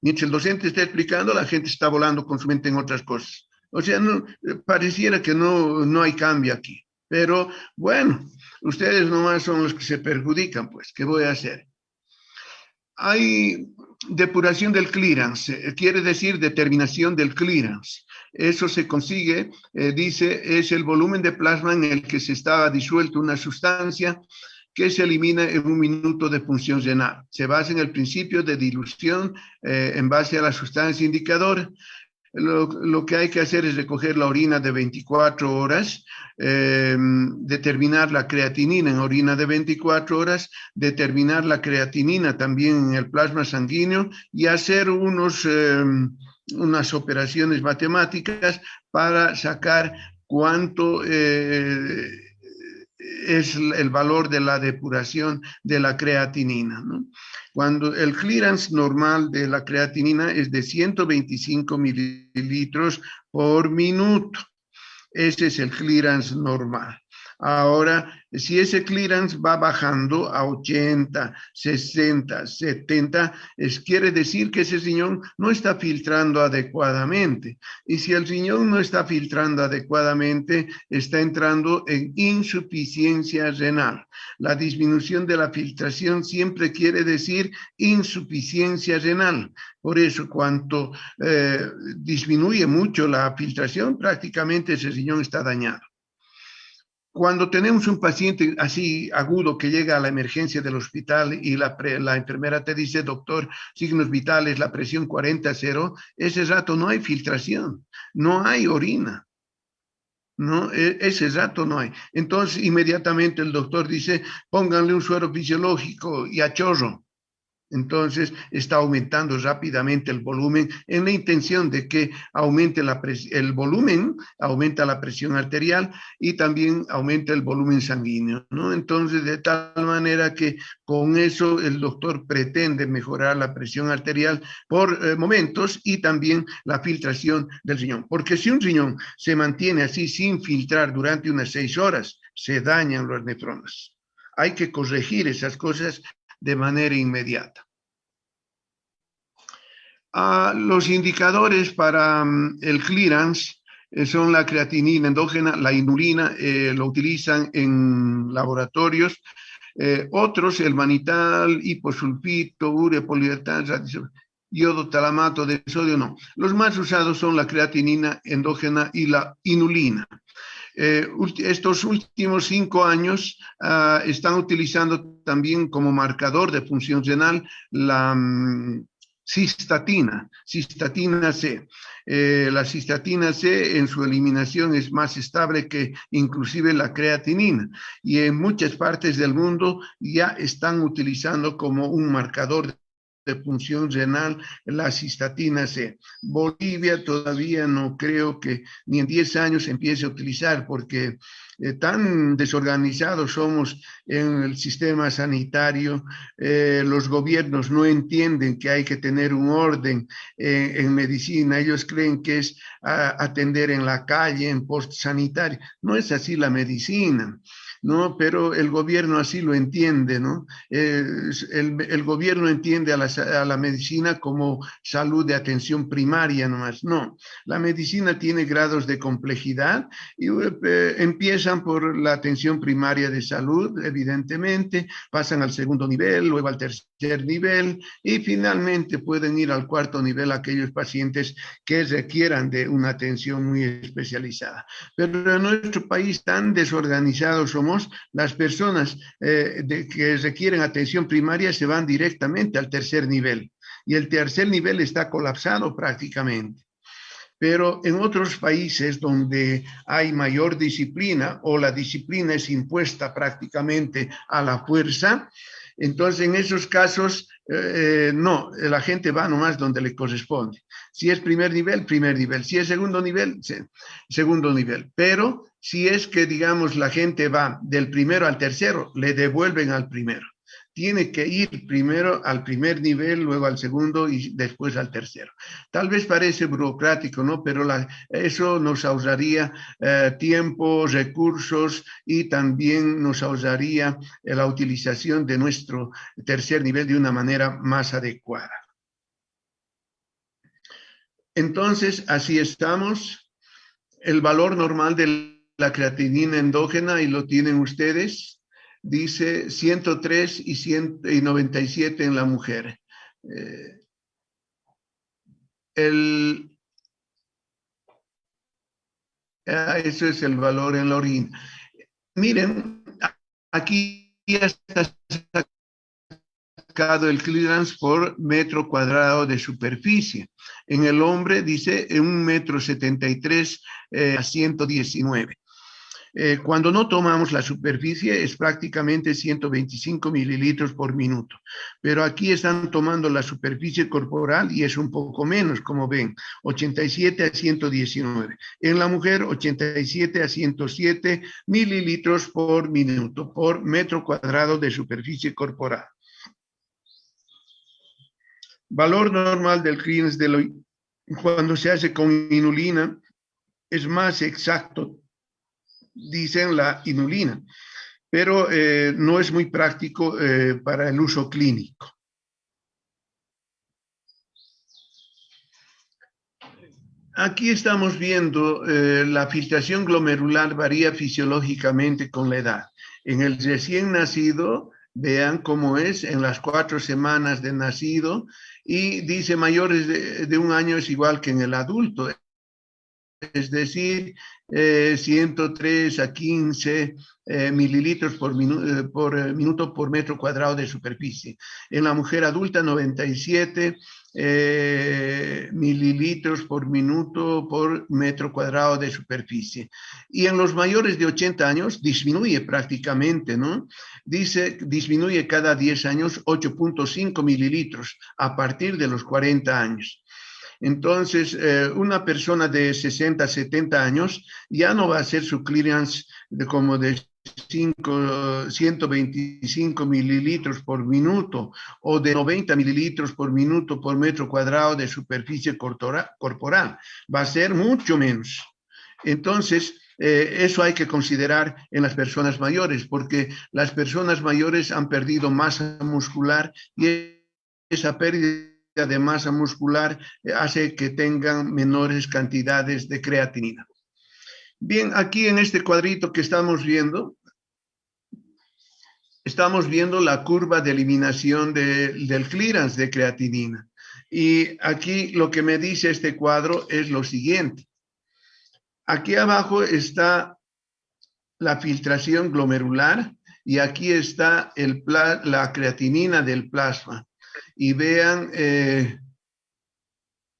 Mientras el docente está explicando, la gente está volando con su mente en otras cosas. O sea, no, pareciera que no hay cambio aquí. Pero bueno, ustedes nomás son los que se perjudican, pues. ¿Qué voy a hacer? Hay depuración del clearance, quiere decir determinación del clearance. Eso se consigue, dice, es el volumen de plasma en el que se está disuelto una sustancia que se elimina en 1 minuto de función renal. Se basa en el principio de dilución en base a la sustancia indicadora. Lo que hay que hacer es recoger la orina de 24 horas, determinar la creatinina en orina de 24 horas, determinar la creatinina también en el plasma sanguíneo y hacer unas operaciones matemáticas para sacar cuánto es el valor de la depuración de la creatinina, ¿no? Cuando el clearance normal de la creatinina es de 125 mililitros por minuto. Ese es el clearance normal. Ahora, si ese clearance va bajando a 80, 60, 70, quiere decir que ese riñón no está filtrando adecuadamente. Y si el riñón no está filtrando adecuadamente, está entrando en insuficiencia renal. La disminución de la filtración siempre quiere decir insuficiencia renal. Por eso, cuanto disminuye mucho la filtración, prácticamente ese riñón está dañado. Cuando tenemos un paciente así agudo que llega a la emergencia del hospital y la enfermera te dice, doctor, signos vitales, la presión 40-0, ese rato no hay filtración, no hay orina. ¿No? Ese rato no hay. Entonces, inmediatamente el doctor dice, pónganle un suero fisiológico y a chorro. Entonces, está aumentando rápidamente el volumen en la intención de que aumente el volumen, aumenta la presión arterial y también aumenta el volumen sanguíneo, ¿no? Entonces, de tal manera que con eso el doctor pretende mejorar la presión arterial por momentos y también la filtración del riñón. Porque si un riñón se mantiene así sin filtrar durante unas 6 horas, se dañan los nefrones. Hay que corregir esas cosas de manera inmediata. Los indicadores para el clearance son la creatinina endógena, la inulina, lo utilizan en laboratorios. Otros, el mannitol, hiposulfito, urea poliuretano, yodo talamato de sodio, no. Los más usados son la creatinina endógena y la inulina. Estos últimos 5 años están utilizando también como marcador de función renal la cistatina C. La cistatina C en su eliminación es más estable que inclusive la creatinina y en muchas partes del mundo ya están utilizando como un marcador de función renal la cistatina C. Bolivia todavía no creo que ni en 10 años se empiece a utilizar porque tan desorganizados somos en el sistema sanitario, los gobiernos no entienden que hay que tener un orden en medicina, ellos creen que es atender en la calle, en post sanitario, no es así la medicina. ¿No? Pero el gobierno así lo entiende, ¿no? El gobierno entiende a la medicina como salud de atención primaria nomás. No, la medicina tiene grados de complejidad y empiezan por la atención primaria de salud, evidentemente, pasan al segundo nivel, luego al tercer nivel y finalmente pueden ir al cuarto nivel aquellos pacientes que requieran de una atención muy especializada. Pero en nuestro país tan desorganizado somos, las personas que requieren atención primaria se van directamente al tercer nivel y el tercer nivel está colapsado prácticamente. Pero en otros países donde hay mayor disciplina o la disciplina es impuesta prácticamente a la fuerza, entonces en esos casos no, la gente va nomás donde le corresponde. Si es primer nivel, si es segundo nivel, segundo nivel. Pero si es que, digamos, la gente va del primero al tercero, le devuelven al primero. tiene que ir primero al primer nivel, luego al segundo y después al tercero. Tal vez parece burocrático, ¿no? Pero eso nos ahorraría tiempo, recursos y también nos ahorraría la utilización de nuestro tercer nivel de una manera más adecuada. Entonces, así estamos. El valor normal de la creatinina endógena, y lo tienen ustedes, dice 103 y 97 en la mujer. Eso es el valor en la orina. Miren, aquí ya está sacado el clearance por metro cuadrado de superficie. En el hombre dice 1,73 m a 119. Cuando no tomamos la superficie es prácticamente 125 mililitros por minuto, pero aquí están tomando la superficie corporal y es un poco menos, como ven, 87 a 119. En la mujer, 87 a 107 mililitros por minuto por metro cuadrado de superficie corporal. Valor normal del clearance cuando se hace con inulina es más exacto, dicen la inulina, pero no es muy práctico para el uso clínico. Aquí estamos viendo la filtración glomerular varía fisiológicamente con la edad. En el recién nacido, vean cómo es en las 4 semanas de nacido, y dice mayores de 1 año es igual que en el adulto. Es decir, 103 a 15 mililitros por minuto por metro cuadrado de superficie. En la mujer adulta, 97 mililitros por minuto por metro cuadrado de superficie. Y en los mayores de 80 años disminuye prácticamente, ¿no? Dice, disminuye cada 10 años 8.5 mililitros a partir de los 40 años. Entonces, una persona de 60, 70 años ya no va a hacer su clearance como de 125 mililitros por minuto o de 90 mililitros por minuto por metro cuadrado de superficie corporal. Va a ser mucho menos. Entonces, eso hay que considerar en las personas mayores, porque las personas mayores han perdido masa muscular y esa pérdida de masa muscular hace que tengan menores cantidades de creatinina. Bien, aquí en este cuadrito que estamos viendo la curva de eliminación del clearance de creatinina. Y aquí lo que me dice este cuadro es lo siguiente. Aquí abajo está la filtración glomerular y aquí está la creatinina del plasma. Y vean,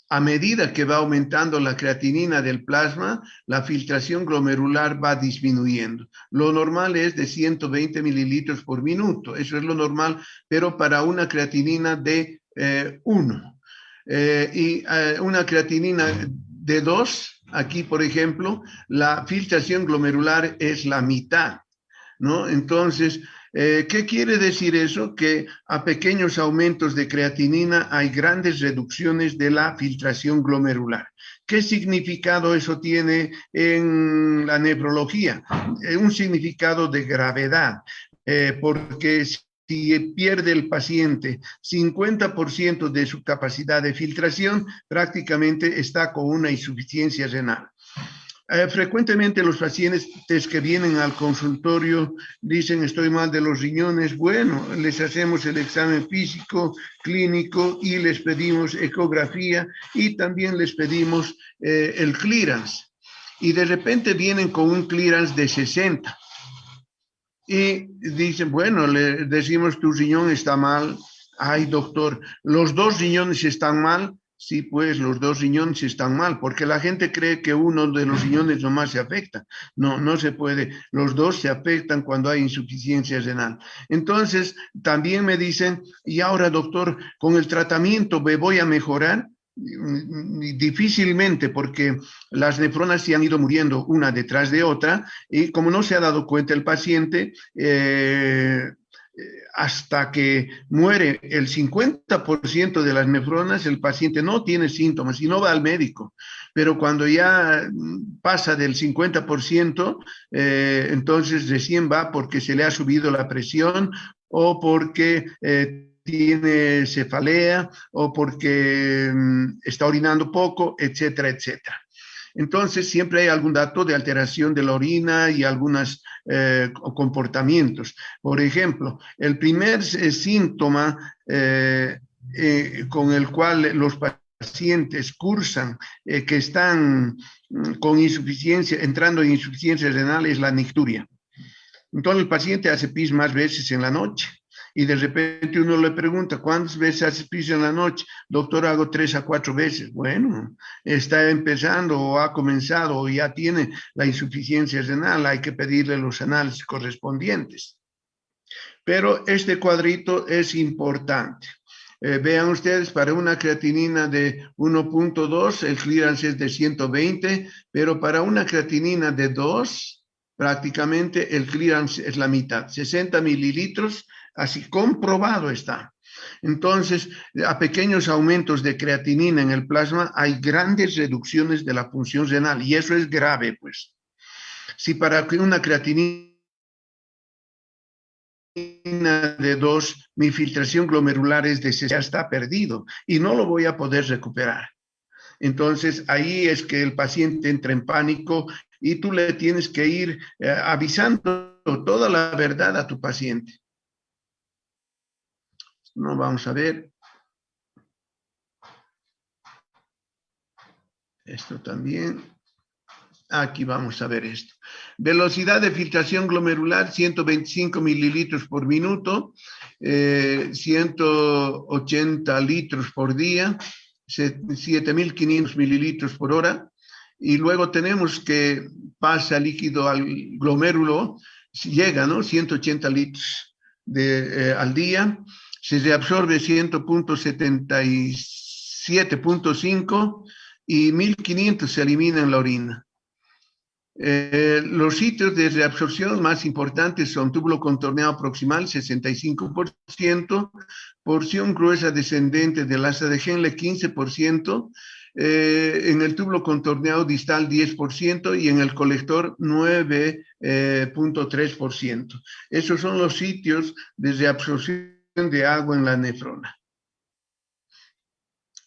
a medida que va aumentando la creatinina del plasma, la filtración glomerular va disminuyendo. Lo normal es de 120 mililitros por minuto, eso es lo normal, pero para una creatinina de 1. Una creatinina de 2, aquí por ejemplo, la filtración glomerular es la mitad, ¿no? Entonces, ¿qué quiere decir eso? Que a pequeños aumentos de creatinina hay grandes reducciones de la filtración glomerular. ¿Qué significado eso tiene en la nefrología? Un significado de gravedad, porque si pierde el paciente 50% de su capacidad de filtración, prácticamente está con una insuficiencia renal. Frecuentemente los pacientes que vienen al consultorio dicen estoy mal de los riñones. Bueno, les hacemos el examen físico, clínico y les pedimos ecografía y también les pedimos el clearance. Y de repente vienen con un clearance de 60. Y dicen, bueno, le decimos tu riñón está mal. Ay, doctor, ¿los 2 riñones están mal? Sí, pues los 2 riñones están mal, porque la gente cree que uno de los riñones nomás se afecta. No, no se puede. Los 2 se afectan cuando hay insuficiencia renal. Entonces, también me dicen, y ahora, doctor, con el tratamiento me voy a mejorar. Difícilmente, porque las nefronas se han ido muriendo una detrás de otra y como no se ha dado cuenta el paciente, hasta que muere el 50% de las nefronas, el paciente no tiene síntomas y no va al médico. Pero cuando ya pasa del 50%, entonces recién va porque se le ha subido la presión o porque tiene cefalea o porque está orinando poco, etcétera, etcétera. Entonces, siempre hay algún dato de alteración de la orina y algunos comportamientos. Por ejemplo, el primer síntoma con el cual los pacientes cursan que están con insuficiencia, entrando en insuficiencia renal, es la nicturia. Entonces, el paciente hace pis más veces en la noche. Y de repente uno le pregunta, ¿cuántas veces haces pis en la noche? Doctor, hago 3 a 4 veces. Bueno, está empezando o ha comenzado o ya tiene la insuficiencia renal, hay que pedirle los análisis correspondientes. Pero este cuadrito es importante. Vean ustedes, para una creatinina de 1.2, el clearance es de 120, pero para una creatinina de 2, prácticamente el clearance es la mitad, 60 mililitros. Así comprobado está. Entonces, a pequeños aumentos de creatinina en el plasma hay grandes reducciones de la función renal y eso es grave, pues. Si para una creatinina de 2, mi filtración glomerular es de 60, ya está perdido y no lo voy a poder recuperar. Entonces, ahí es que el paciente entra en pánico y tú le tienes que ir avisando toda la verdad a tu paciente. No, vamos a ver. Esto también. Aquí vamos a ver esto. Velocidad de filtración glomerular, 125 mililitros por minuto, 180 litros por día, 7.500 mililitros por hora. Y luego tenemos que pasa líquido al glomérulo, llega, ¿no? 180 litros al día. Se reabsorbe 100.77.5 y 1500 se elimina en la orina. Los sitios de reabsorción más importantes son túbulo contorneado proximal, 65%, porción gruesa descendente del asa de Henle, 15%, en el túbulo contorneado distal 10% y en el colector 9.3%. Esos son los sitios de reabsorción de agua en la nefrona.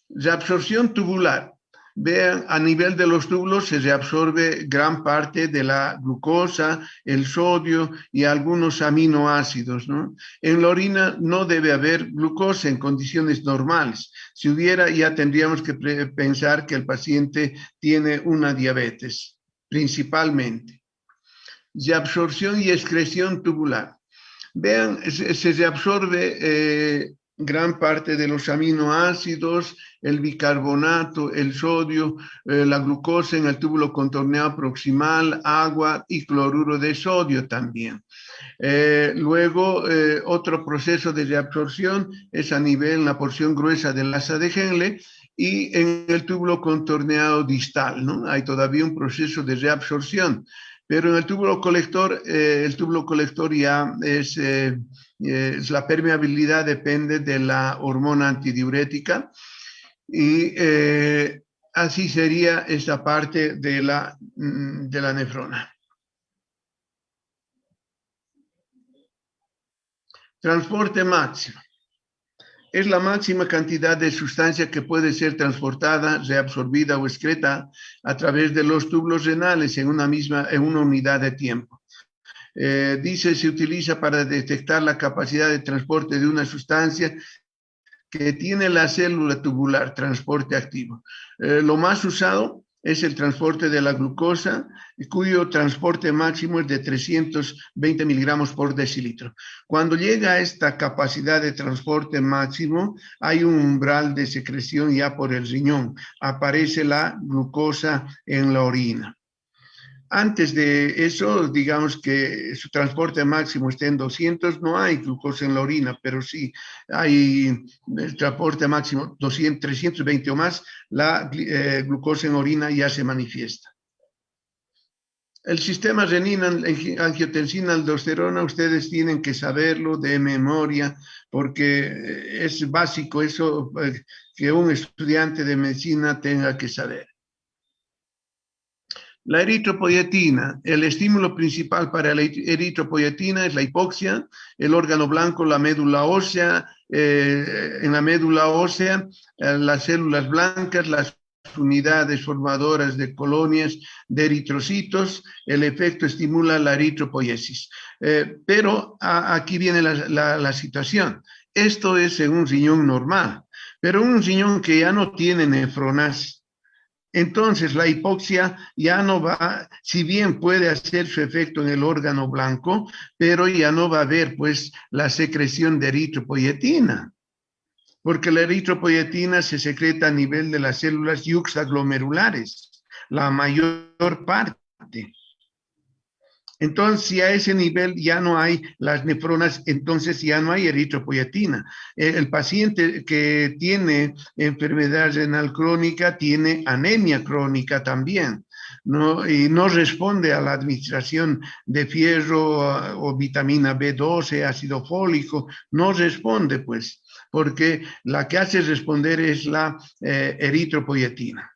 Reabsorción tubular. Vean, a nivel de los túbulos se reabsorbe gran parte de la glucosa, el sodio y algunos aminoácidos, ¿no? En la orina no debe haber glucosa en condiciones normales. Si hubiera, ya tendríamos que pensar que el paciente tiene una diabetes, principalmente. Reabsorción y excreción tubular. Vean, se reabsorbe gran parte de los aminoácidos, el bicarbonato, el sodio, la glucosa en el túbulo contorneado proximal, agua y cloruro de sodio también. Luego, otro proceso de reabsorción es a nivel, la porción gruesa del asa de Henle y en el túbulo contorneado distal, ¿no? Hay todavía un proceso de reabsorción. Pero en el túbulo colector ya es la permeabilidad depende de la hormona antidiurética y así sería esta parte de la nefrona. Transporte máximo. Es la máxima cantidad de sustancia que puede ser transportada, reabsorbida o excreta a través de los túbulos renales en una unidad de tiempo. Dice, se utiliza para detectar la capacidad de transporte de una sustancia que tiene la célula tubular, transporte activo. Lo más usado es el transporte de la glucosa, cuyo transporte máximo es de 320 miligramos por decilitro. Cuando llega a esta capacidad de transporte máximo, hay un umbral de secreción ya por el riñón. Aparece la glucosa en la orina. Antes de eso, digamos que su transporte máximo esté en 200, no hay glucosa en la orina, pero sí hay el transporte máximo 200, 320 o más, la glucosa en orina ya se manifiesta. El sistema renina-angiotensina-aldosterona, ustedes tienen que saberlo de memoria, porque es básico eso que un estudiante de medicina tenga que saber. La eritropoyetina, el estímulo principal para la eritropoyetina es la hipoxia, el órgano blanco, la médula ósea, en la médula ósea, las células blancas, las unidades formadoras de colonias de eritrocitos, el efecto estimula la eritropoiesis. Pero aquí viene la situación. Esto es en un riñón normal, pero un riñón que ya no tiene nefronas. Entonces, la hipoxia ya no va, si bien puede hacer su efecto en el órgano blanco, pero ya no va a haber, pues, la secreción de eritropoyetina, porque la eritropoyetina se secreta a nivel de las células yuxtaglomerulares, la mayor parte. Entonces, si a ese nivel ya no hay las nefronas, entonces ya no hay eritropoyetina. El paciente que tiene enfermedad renal crónica tiene anemia crónica también, ¿no? Y no responde a la administración de fierro o vitamina B12, ácido fólico, no responde, pues, porque la que hace responder es la eritropoyetina.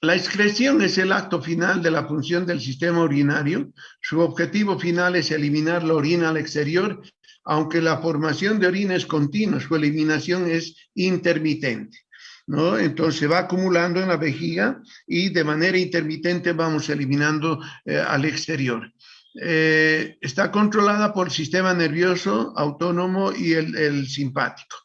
La excreción es el acto final de la función del sistema urinario. Su objetivo final es eliminar la orina al exterior, aunque la formación de orina es continua, su eliminación es intermitente, ¿no? Entonces se va acumulando en la vejiga y de manera intermitente vamos eliminando al exterior. Está controlada por el sistema nervioso autónomo y el simpático,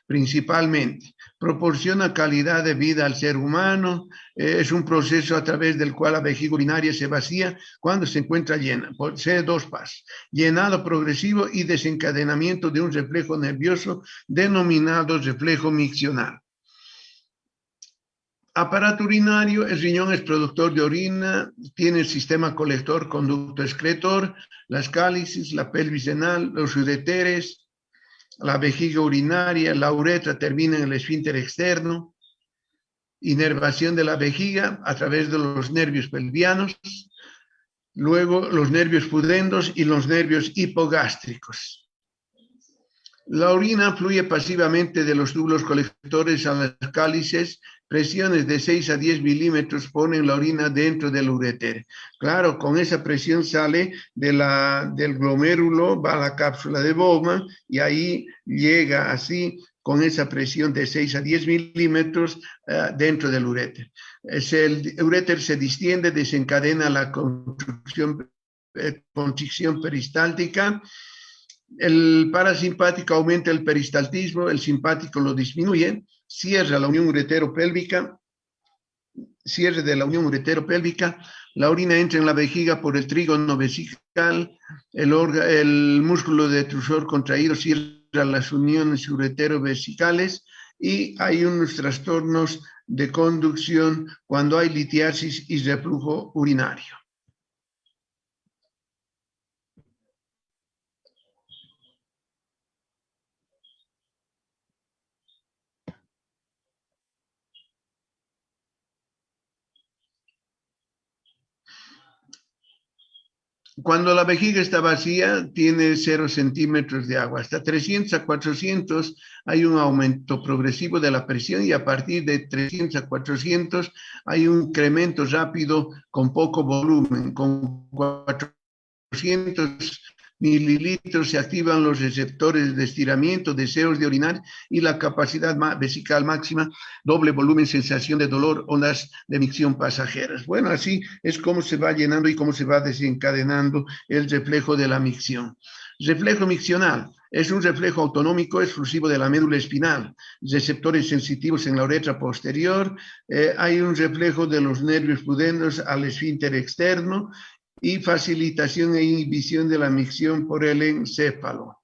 principalmente. Proporciona calidad de vida al ser humano, es un proceso a través del cual la vejiga urinaria se vacía cuando se encuentra llena, posee dos pasos: llenado progresivo y desencadenamiento de un reflejo nervioso denominado reflejo miccional. Aparato urinario: el riñón es productor de orina, tiene el sistema colector, conducto excretor, las cálices, la pelvis renal, los ureteres, la vejiga urinaria, la uretra termina en el esfínter externo, inervación de la vejiga a través de los nervios pelvianos, luego los nervios pudendos y los nervios hipogástricos. La orina fluye pasivamente de los túbulos colectores a las cálices. Presiones de 6 a 10 milímetros ponen la orina dentro del ureter. Claro, con esa presión sale del glomérulo, va a la cápsula de Bowman y ahí llega así con esa presión de 6 a 10 milímetros dentro del ureter. El ureter se distiende, desencadena la constricción peristáltica. El parasimpático aumenta el peristaltismo, el simpático lo disminuye, cierra la unión uretero-pélvica, cierre de la unión uretero-pélvica, la orina entra en la vejiga por el trígono vesical, el músculo detrusor contraído cierra las uniones uretero-vesicales y hay unos trastornos de conducción cuando hay litiasis y reflujo urinario. Cuando la vejiga está vacía, tiene 0 centímetros de agua. Hasta 300 a 400 hay un aumento progresivo de la presión y a partir de 300 a 400 hay un incremento rápido con poco volumen. Con 400 mililitros se activan los receptores de estiramiento, deseos de orinar y la capacidad vesical máxima, doble volumen, sensación de dolor, ondas de micción pasajeras. Bueno, así es como se va llenando y cómo se va desencadenando el reflejo de la micción. Reflejo miccional es un reflejo autonómico exclusivo de la médula espinal, receptores sensitivos en la uretra posterior, hay un reflejo de los nervios pudendos al esfínter externo y facilitación e inhibición de la micción por el encéfalo.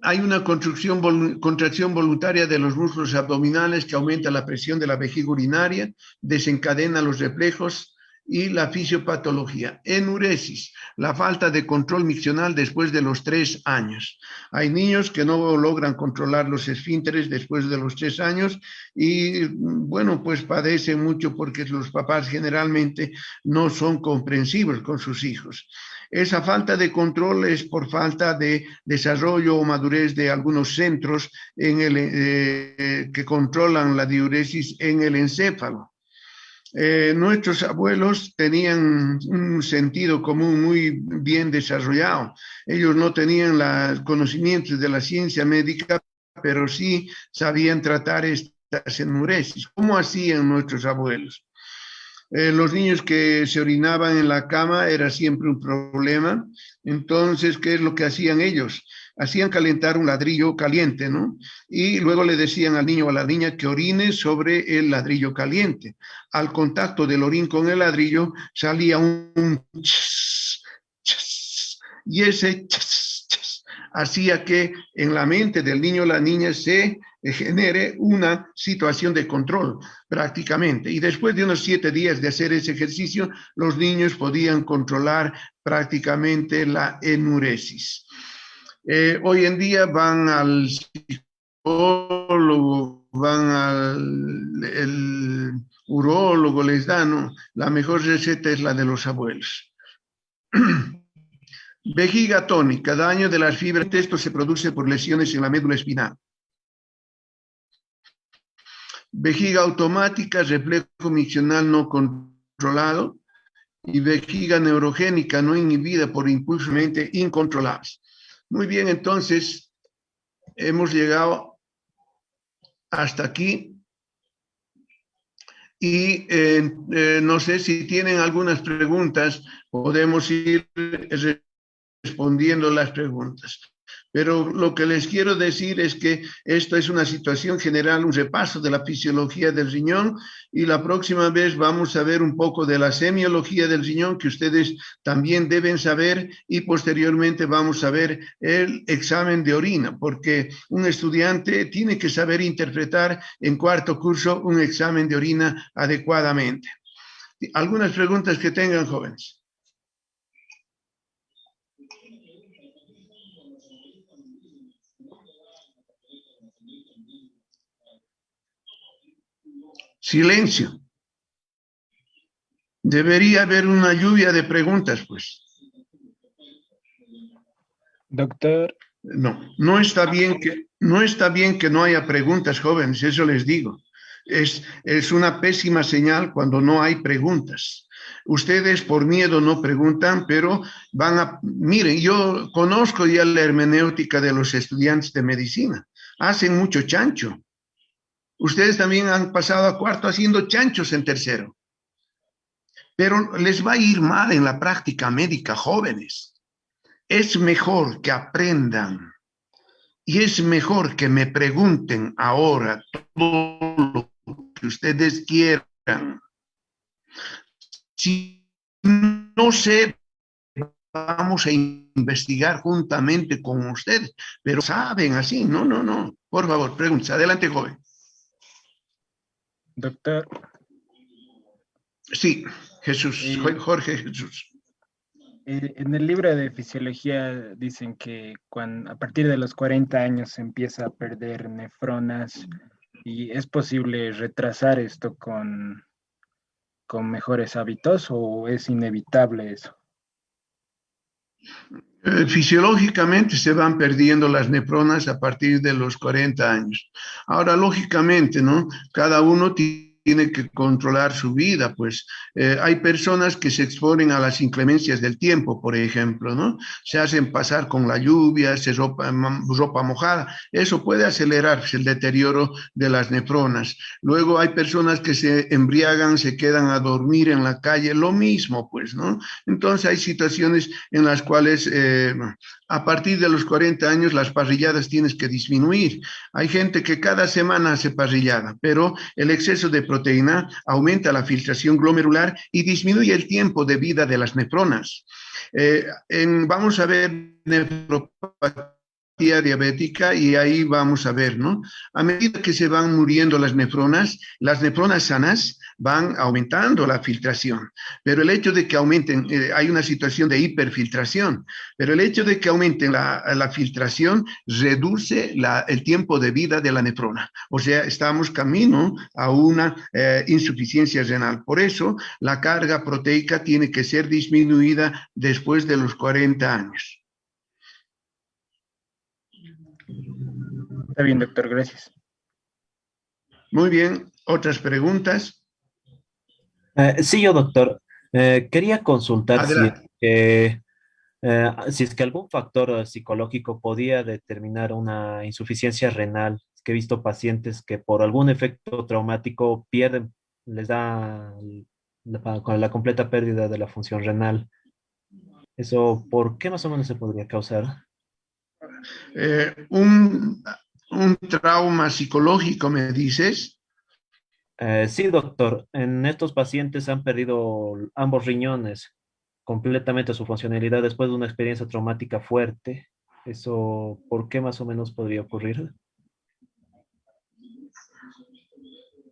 Hay una contracción voluntaria de los músculos abdominales que aumenta la presión de la vejiga urinaria, desencadena los reflejos y la fisiopatología. Enuresis, la falta de control miccional después de los 3 años. Hay niños que no logran controlar los esfínteres después de los 3 años y, bueno, pues padecen mucho porque los papás generalmente no son comprensivos con sus hijos. Esa falta de control es por falta de desarrollo o madurez de algunos centros que controlan la diuresis en el encéfalo. Nuestros abuelos tenían un sentido común muy bien desarrollado. Ellos no tenían los conocimientos de la ciencia médica, pero sí sabían tratar estas enuresis. ¿Cómo hacían nuestros abuelos? Los niños que se orinaban en la cama era siempre un problema. Entonces, ¿qué es lo que hacían ellos? Hacían calentar un ladrillo caliente, ¿no? Y luego le decían al niño o a la niña que orine sobre el ladrillo caliente. Al contacto del orín con el ladrillo salía un chas, chas, y ese chas, chas, hacía que en la mente del niño o la niña se genere una situación de control prácticamente. Y después de unos 7 días de hacer ese ejercicio, los niños podían controlar prácticamente la enuresis. Hoy en día van al psicólogo, van al urólogo, les dan, ¿no? La mejor receta es la de los abuelos. Vejiga tónica, daño de las fibras. Esto se produce por lesiones en la médula espinal. Vejiga automática, reflejo miccional no controlado, y vejiga neurogénica no inhibida por impulsos incontrolables. Muy bien, entonces hemos llegado hasta aquí y no sé si tienen algunas preguntas, podemos ir respondiendo las preguntas. Pero lo que les quiero decir es que esto es una situación general, un repaso de la fisiología del riñón, y la próxima vez vamos a ver un poco de la semiología del riñón, que ustedes también deben saber, y posteriormente vamos a ver el examen de orina, porque un estudiante tiene que saber interpretar en 4º curso un examen de orina adecuadamente. ¿Algunas preguntas que tengan, jóvenes? Silencio. Debería haber una lluvia de preguntas, pues. Doctor. No está bien que no haya preguntas, jóvenes, eso les digo. Es una pésima señal cuando no hay preguntas. Ustedes por miedo no preguntan, pero miren, yo conozco ya la hermenéutica de los estudiantes de medicina. Hacen mucho chancho. Ustedes también han pasado a 4º haciendo chanchos en 3º. Pero les va a ir mal en la práctica médica, jóvenes. Es mejor que aprendan y es mejor que me pregunten ahora todo lo que ustedes quieran. Si no sé, vamos a investigar juntamente con ustedes, pero saben así, no. Por favor, pregúntense. Adelante, joven. Doctor. Sí, Jesús, Jorge Jesús. En el libro de fisiología dicen que a partir de los 40 años se empieza a perder nefronas, y ¿es posible retrasar esto con mejores hábitos o es inevitable eso? Fisiológicamente se van perdiendo las nefronas a partir de los 40 años. Ahora, lógicamente, ¿no? Cada uno tiene que controlar su vida, pues hay personas que se exponen a las inclemencias del tiempo, por ejemplo, ¿no? Se hacen pasar con la lluvia, ropa mojada, eso puede acelerar el deterioro de las nefronas. Luego hay personas que se embriagan, se quedan a dormir en la calle, lo mismo, pues, ¿no? Entonces hay situaciones en las cuales a partir de los 40 años las parrilladas tienes que disminuir. Hay gente que cada semana hace parrillada, pero el exceso de proteína aumenta la filtración glomerular y disminuye el tiempo de vida de las nefronas. Vamos a ver nefropatía diabética y ahí vamos a ver, ¿no? A medida que se van muriendo las nefronas sanas van aumentando la filtración, pero el hecho de que aumenten, hay una situación de hiperfiltración, pero el hecho de que aumenten la filtración reduce el tiempo de vida de la nefrona, o sea, estamos camino a una insuficiencia renal. Por eso, la carga proteica tiene que ser disminuida después de los 40 años. Está bien, doctor, gracias. Muy bien, ¿otras preguntas? Sí, yo, doctor. Quería consultar Adelante. si es que algún factor psicológico podía determinar una insuficiencia renal. Es que he visto pacientes que por algún efecto traumático pierden, les da con la completa pérdida de la función renal. ¿Eso por qué más o menos se podría causar? Un trauma psicológico, me dices. Sí, doctor. En estos pacientes han perdido ambos riñones, completamente su funcionalidad después de una experiencia traumática fuerte. ¿Eso por qué más o menos podría ocurrir?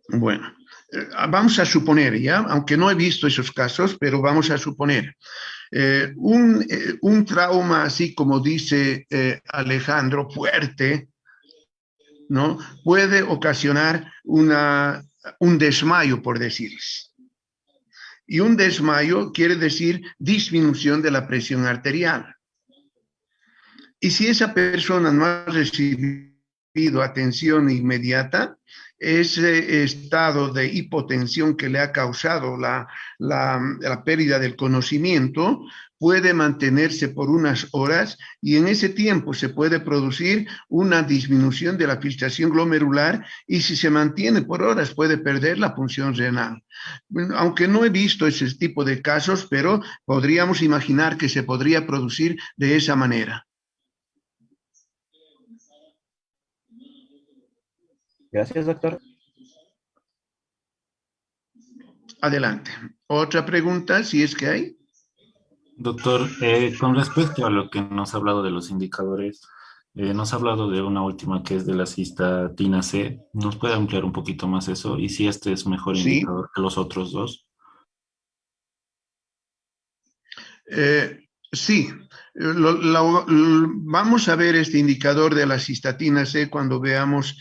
Bueno, vamos a suponer, ¿ya? Aunque no he visto esos casos, pero vamos a suponer. Un trauma, así como dice Alejandro, fuerte, ¿no? Puede ocasionar un desmayo, por decirles. Y un desmayo quiere decir disminución de la presión arterial. Y si esa persona no ha recibido atención inmediata, ese estado de hipotensión que le ha causado la pérdida del conocimiento puede mantenerse por unas horas y en ese tiempo se puede producir una disminución de la filtración glomerular y si se mantiene por horas puede perder la función renal. Aunque no he visto ese tipo de casos, pero podríamos imaginar que se podría producir de esa manera. Gracias, doctor. Adelante. Otra pregunta, si es que hay. Doctor, con respecto a lo que nos ha hablado de los indicadores, nos ha hablado de una última que es de la cistatina C. ¿Nos puede ampliar un poquito más eso? Y si este es mejor Sí. indicador que los otros dos. Sí, vamos a ver este indicador de la cistatina C cuando veamos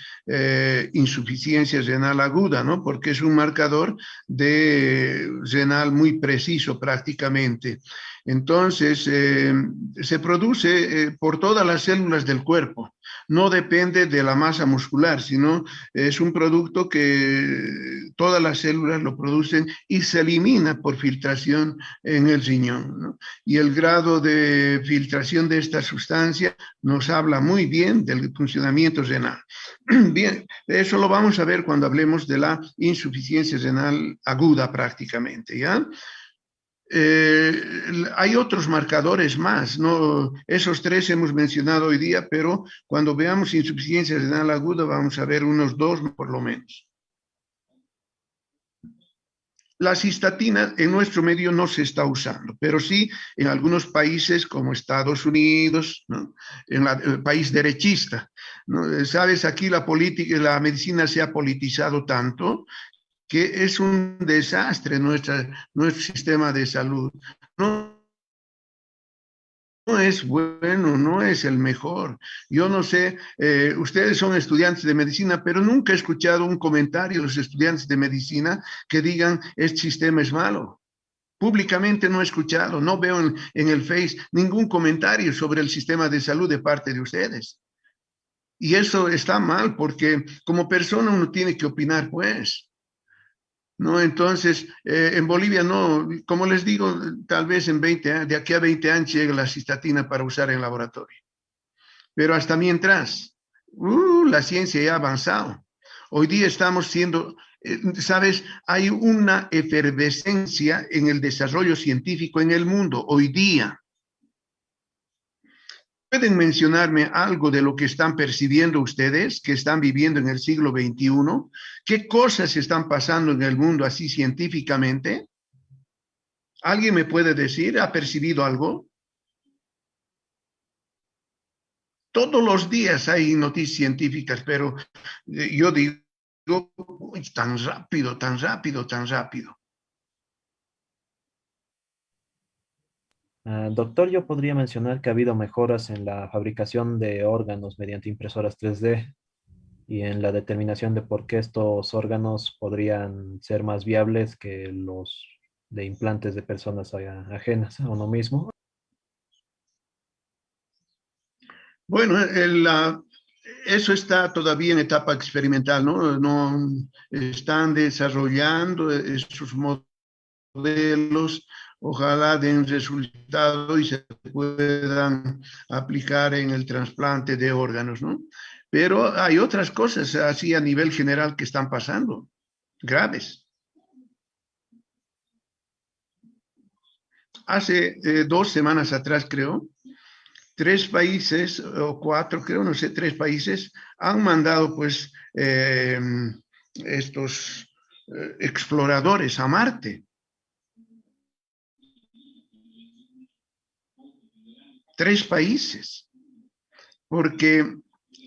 insuficiencia renal aguda, ¿no? Porque es un marcador de renal muy preciso prácticamente. Entonces, se produce por todas las células del cuerpo. No depende de la masa muscular, sino es un producto que todas las células lo producen y se elimina por filtración en el riñón, ¿no? Y el grado de filtración de esta sustancia nos habla muy bien del funcionamiento renal. Bien, eso lo vamos a ver cuando hablemos de la insuficiencia renal aguda prácticamente, ¿ya? Hay otros marcadores más, ¿no? Esos tres hemos mencionado hoy día, pero cuando veamos insuficiencia renal aguda vamos a ver unos dos por lo menos. La cistatina en nuestro medio no se está usando, pero sí en algunos países como Estados Unidos, ¿no? En el país derechista, ¿no? Sabes, aquí la política, la medicina se ha politizado tanto que es un desastre nuestro sistema de salud. No es bueno, no es el mejor. Yo no sé, ustedes son estudiantes de medicina, pero nunca he escuchado un comentario de los estudiantes de medicina que digan, este sistema es malo. Públicamente no he escuchado, no veo en el Face ningún comentario sobre el sistema de salud de parte de ustedes. Y eso está mal porque como persona uno tiene que opinar, pues. ¿No? Entonces, en Bolivia no, como les digo, tal vez de aquí a 20 años llegue la cistatina para usar en laboratorio. Pero hasta mientras, la ciencia ya ha avanzado. Hoy día estamos siendo, sabes, hay una efervescencia en el desarrollo científico en el mundo hoy día. ¿Pueden mencionarme algo de lo que están percibiendo ustedes, que están viviendo en el siglo XXI? ¿Qué cosas están pasando en el mundo así científicamente? ¿Alguien me puede decir? ¿Ha percibido algo? Todos los días hay noticias científicas, pero yo digo, uy, tan rápido, tan rápido, tan rápido. Doctor, yo podría mencionar que ha habido mejoras en la fabricación de órganos mediante impresoras 3D y en la determinación de por qué estos órganos podrían ser más viables que los de implantes de personas ajenas a uno mismo. Bueno, eso está todavía en etapa experimental, ¿no? No están desarrollando esos modelos, ojalá den resultado y se puedan aplicar en el trasplante de órganos, ¿no? Pero hay otras cosas así a nivel general que están pasando, graves. Hace 2 semanas atrás, creo, 3 países o 4, creo, no sé, 3 países han mandado pues estos exploradores a Marte. 3 países. Porque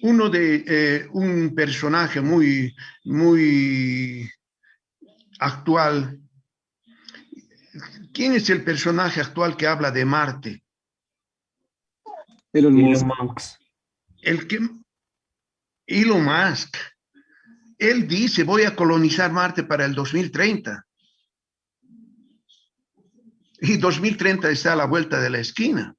un personaje muy, muy actual. ¿Quién es el personaje actual que habla de Marte? Elon Musk. Elon Musk. Él dice, voy a colonizar Marte para el 2030. Y 2030 está a la vuelta de la esquina.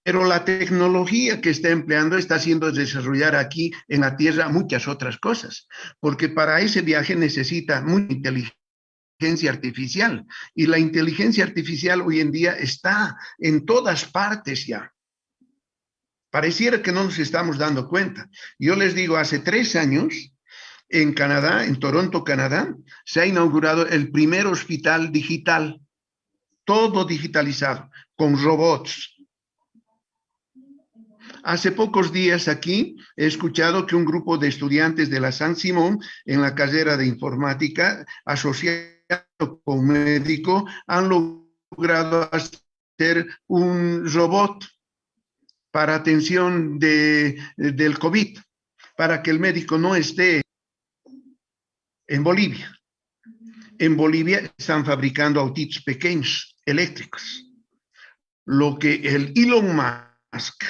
Pero la tecnología que está empleando está haciendo desarrollar aquí en la Tierra muchas otras cosas, porque para ese viaje necesita mucha inteligencia artificial, y la inteligencia artificial hoy en día está en todas partes ya. Pareciera que no nos estamos dando cuenta. Yo les digo, hace 3 años, en Canadá, en Toronto, Canadá, se ha inaugurado el primer hospital digital, todo digitalizado, con robots. Hace pocos días aquí he escuchado que un grupo de estudiantes de la San Simón en la carrera de informática asociado con médico han logrado hacer un robot para atención del COVID, para que el médico no esté en Bolivia. En Bolivia están fabricando autitos pequeños, eléctricos. Lo que el Elon Musk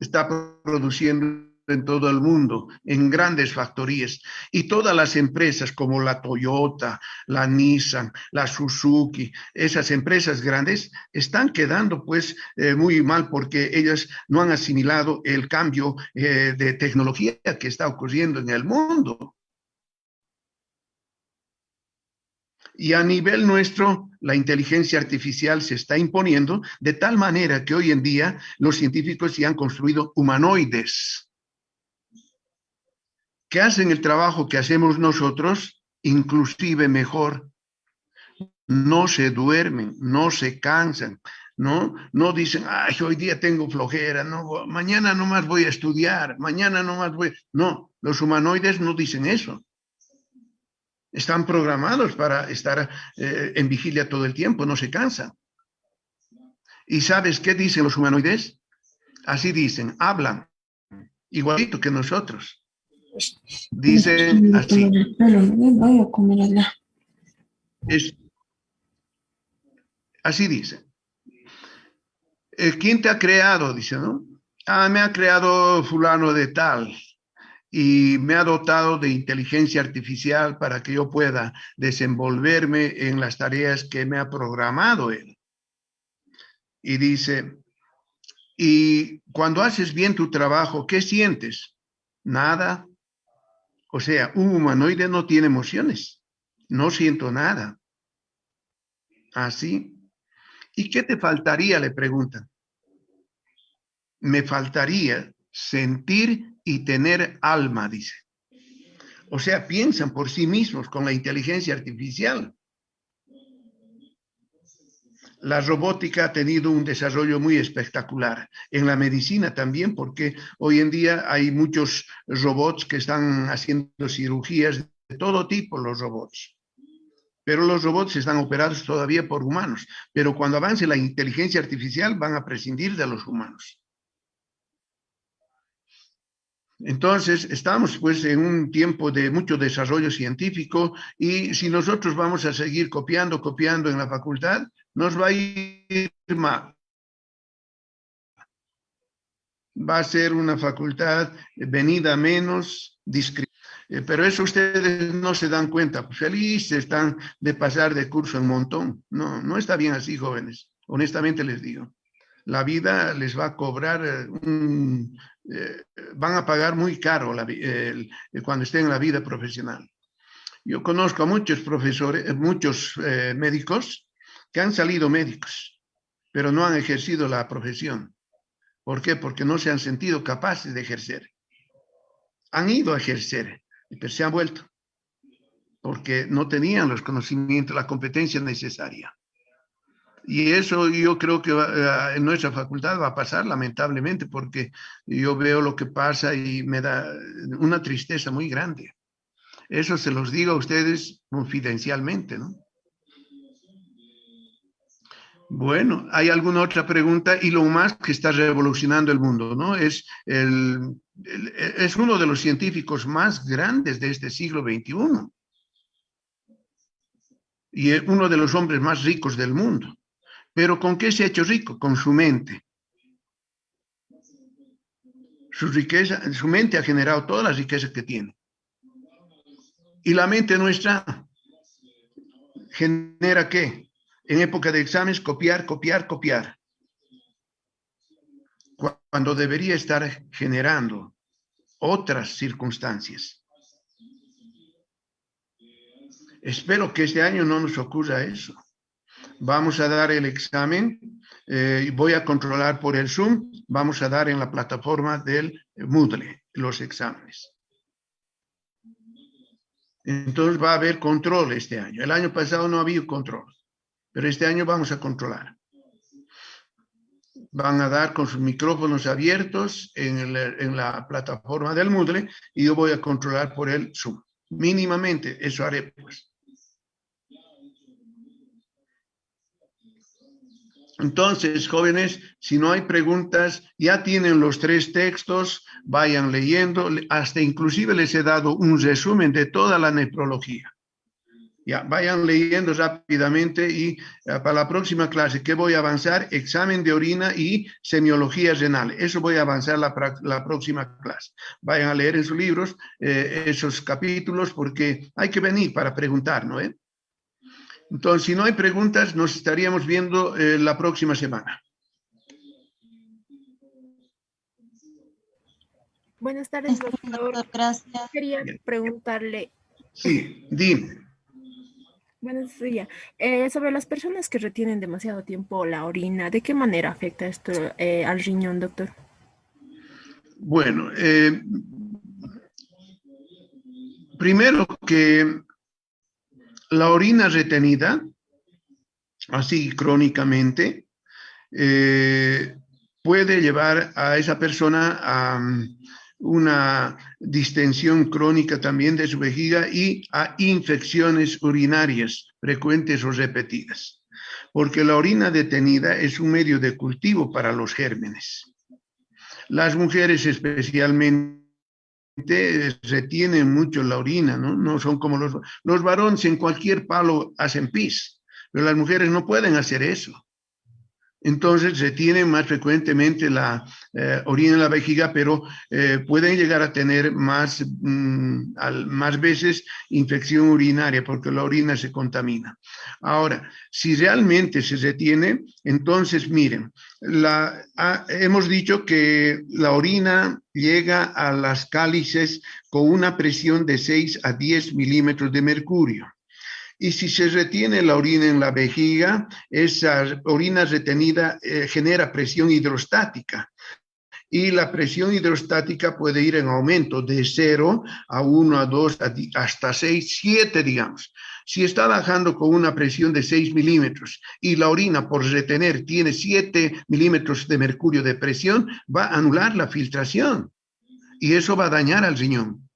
está produciendo en todo el mundo, en grandes factorías. Y todas las empresas como la Toyota, la Nissan, la Suzuki, esas empresas grandes están quedando pues muy mal porque ellas no han asimilado el cambio de tecnología que está ocurriendo en el mundo. Y a nivel nuestro, la inteligencia artificial se está imponiendo de tal manera que hoy en día los científicos ya han construido humanoides que hacen el trabajo que hacemos nosotros, inclusive mejor. No se duermen, no se cansan, no dicen, ay, hoy día tengo flojera, no, mañana nomás voy a estudiar, mañana nomás voy. No, los humanoides no dicen eso. Están programados para estar en vigilia todo el tiempo, no se cansan. ¿Y sabes qué dicen los humanoides? Así dicen, hablan, igualito que nosotros. Dicen así. Voy a comer allá. Así dicen. ¿Quién te ha creado? Dice, ¿no? Me ha creado fulano de tal. Y me ha dotado de inteligencia artificial para que yo pueda desenvolverme en las tareas que me ha programado él. Y dice, y cuando haces bien tu trabajo, ¿qué sientes? Nada. O sea, un humanoide no tiene emociones. No siento nada. ¿Así? ¿Y qué te faltaría? Le preguntan. Me faltaría sentir y tener alma, dice. O sea, piensan por sí mismos con la inteligencia artificial. La robótica ha tenido un desarrollo muy espectacular. En la medicina también, porque hoy en día hay muchos robots que están haciendo cirugías de todo tipo, los robots. pero los robots están operados todavía por humanos. Pero cuando avance la inteligencia artificial van a prescindir de los humanos. Entonces, estamos pues en un tiempo de mucho desarrollo científico y si nosotros vamos a seguir copiando en la facultad, nos va a ir mal. Va a ser una facultad venida menos, pero eso ustedes no se dan cuenta. Felices están de pasar de curso un montón. No, no está bien así, jóvenes. Honestamente les digo. La vida les va a cobrar van a pagar muy caro cuando estén en la vida profesional. Yo conozco a muchos profesores, muchos médicos que han salido médicos, pero no han ejercido la profesión. ¿Por qué? Porque no se han sentido capaces de ejercer. Han ido a ejercer, pero se han vuelto, porque no tenían los conocimientos, la competencia necesaria. Y eso yo creo que en nuestra facultad va a pasar, lamentablemente, porque yo veo lo que pasa y me da una tristeza muy grande. Eso se los digo a ustedes confidencialmente, ¿no? Bueno, ¿hay alguna otra pregunta? Elon Musk, que está revolucionando el mundo, ¿no? Es uno de los científicos más grandes de este siglo XXI. Y es uno de los hombres más ricos del mundo. ¿Pero con qué se ha hecho rico? Con su mente. Su riqueza, su mente ha generado todas las riquezas que tiene. Y la mente nuestra genera ¿qué? En época de exámenes, copiar. Cuando debería estar generando otras circunstancias. Espero que este año no nos ocurra eso. Vamos a dar el examen, voy a controlar por el Zoom, vamos a dar en la plataforma del Moodle los exámenes. Entonces va a haber control este año. El año pasado no había control. Pero este año vamos a controlar. Van a dar con sus micrófonos abiertos en la plataforma del Moodle y yo voy a controlar por el Zoom. Mínimamente, eso haré pues. Entonces, jóvenes, si no hay preguntas, ya tienen los 3 textos, vayan leyendo, hasta inclusive les he dado un resumen de toda la nefrología. Ya, vayan leyendo rápidamente y para la próxima clase, ¿qué voy a avanzar? Examen de orina y semiología renal. Eso voy a avanzar la próxima clase. Vayan a leer en sus libros esos capítulos porque hay que venir para preguntar, ¿no? Entonces, si no hay preguntas, nos estaríamos viendo la próxima semana. Buenas tardes, doctor. Gracias. Quería preguntarle. Sí, dime. Buenos días. Sobre las personas que retienen demasiado tiempo la orina, ¿de qué manera afecta esto al riñón, doctor? Bueno, primero que la orina retenida, así crónicamente, puede llevar a esa persona a una distensión crónica también de su vejiga y a infecciones urinarias frecuentes o repetidas, porque la orina detenida es un medio de cultivo para los gérmenes. Las mujeres especialmente retienen mucho la orina, ¿no? No son como los varones en cualquier palo hacen pis, pero las mujeres no pueden hacer eso. Entonces retienen más frecuentemente la orina en la vejiga, pero pueden llegar a tener más veces infección urinaria porque la orina se contamina. Ahora, si realmente se retiene, entonces miren, hemos dicho que la orina llega a las cálices con una presión de 6 a 10 milímetros de mercurio. Y si se retiene la orina en la vejiga, esa orina retenida genera presión hidrostática. Y la presión hidrostática puede ir en aumento de 0 a 1, a 2, hasta 6, 7, digamos. Si está bajando con una presión de 6 milímetros y la orina por retener tiene 7 milímetros de mercurio de presión, va a anular la filtración. Y eso va a dañar al riñón.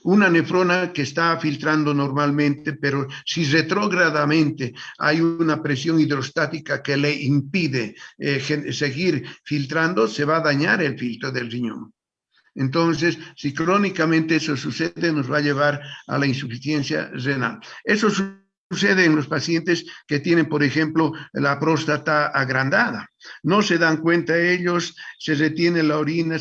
una nefrona que está filtrando normalmente, pero si retrógradamente hay una presión hidrostática que le impide seguir filtrando, se va a dañar el filtro del riñón. Entonces, si crónicamente eso sucede, nos va a llevar a la insuficiencia renal. Eso sucede en los pacientes que tienen, por ejemplo, la próstata agrandada. No se dan cuenta ellos, se retiene la orina,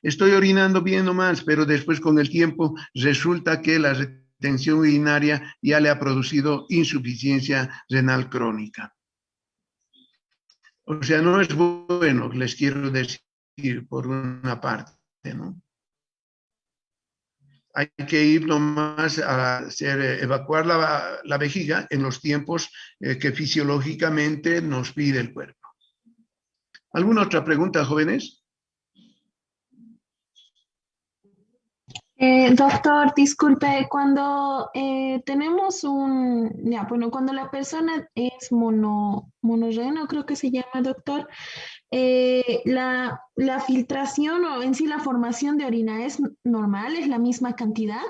estoy orinando bien nomás, pero después con el tiempo resulta que la retención urinaria ya le ha producido insuficiencia renal crónica. O sea, no es bueno, les quiero decir, por una parte, ¿no? Hay que ir nomás a evacuar la vejiga en los tiempos que fisiológicamente nos pide el cuerpo. ¿Alguna otra pregunta, jóvenes? Doctor, disculpe, cuando tenemos cuando la persona es monorreno, creo que se llama, doctor, la filtración o en sí la formación de orina es normal, es la misma cantidad.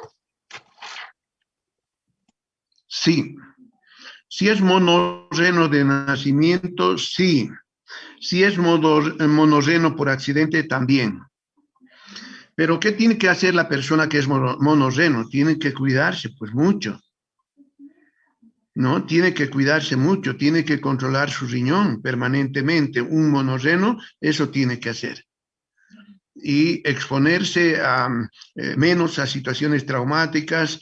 Sí. Si es monorreno de nacimiento, sí. Si es monorreno por accidente, también. Pero ¿qué tiene que hacer la persona que es monorreno? Tiene que cuidarse, pues mucho. ¿No? Tiene que cuidarse mucho, tiene que controlar su riñón permanentemente. Un monorreno, eso tiene que hacer. Y exponerse a menos a situaciones traumáticas,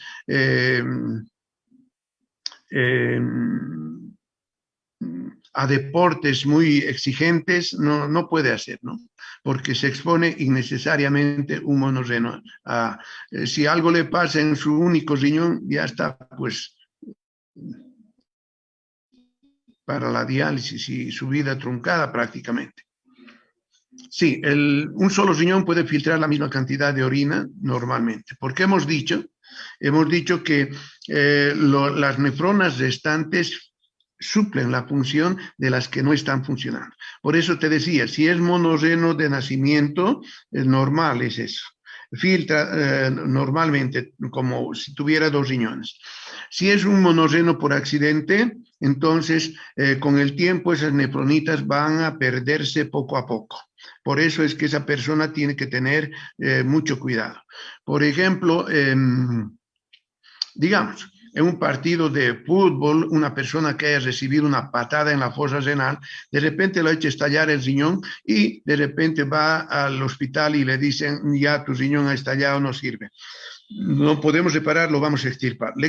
a deportes muy exigentes, no puede hacer, ¿no? Porque se expone innecesariamente un monorreno. Si algo le pasa en su único riñón, ya está, pues, para la diálisis y su vida truncada prácticamente. Sí, un solo riñón puede filtrar la misma cantidad de orina normalmente. Porque hemos dicho que las nefronas restantes suplen la función de las que no están funcionando. Por eso te decía, si es monorreno de nacimiento, es normal, es eso. Filtra normalmente como si tuviera dos riñones. Si es un monorreno por accidente, entonces con el tiempo esas nefronitas van a perderse poco a poco. Por eso es que esa persona tiene que tener mucho cuidado. Por ejemplo, digamos, en un partido de fútbol, una persona que haya recibido una patada en la fosa renal, de repente lo ha hecho estallar el riñón y de repente va al hospital y le dicen, ya tu riñón ha estallado, no sirve. No podemos repararlo, vamos a extirpar. Le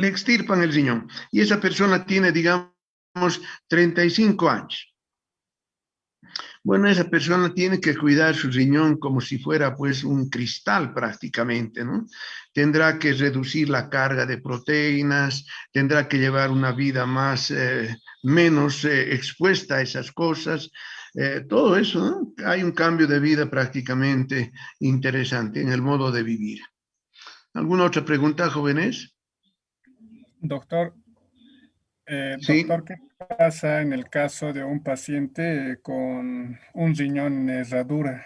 extirpan el riñón y esa persona tiene, digamos, 35 años. Bueno, esa persona tiene que cuidar su riñón como si fuera pues un cristal prácticamente, ¿no? Tendrá que reducir la carga de proteínas, tendrá que llevar una vida menos expuesta a esas cosas, todo eso, ¿no? Hay un cambio de vida prácticamente interesante en el modo de vivir. ¿Alguna otra pregunta, jóvenes? Doctor, Sí. doctor, ¿qué pasa en el caso de un paciente con un riñón en herradura?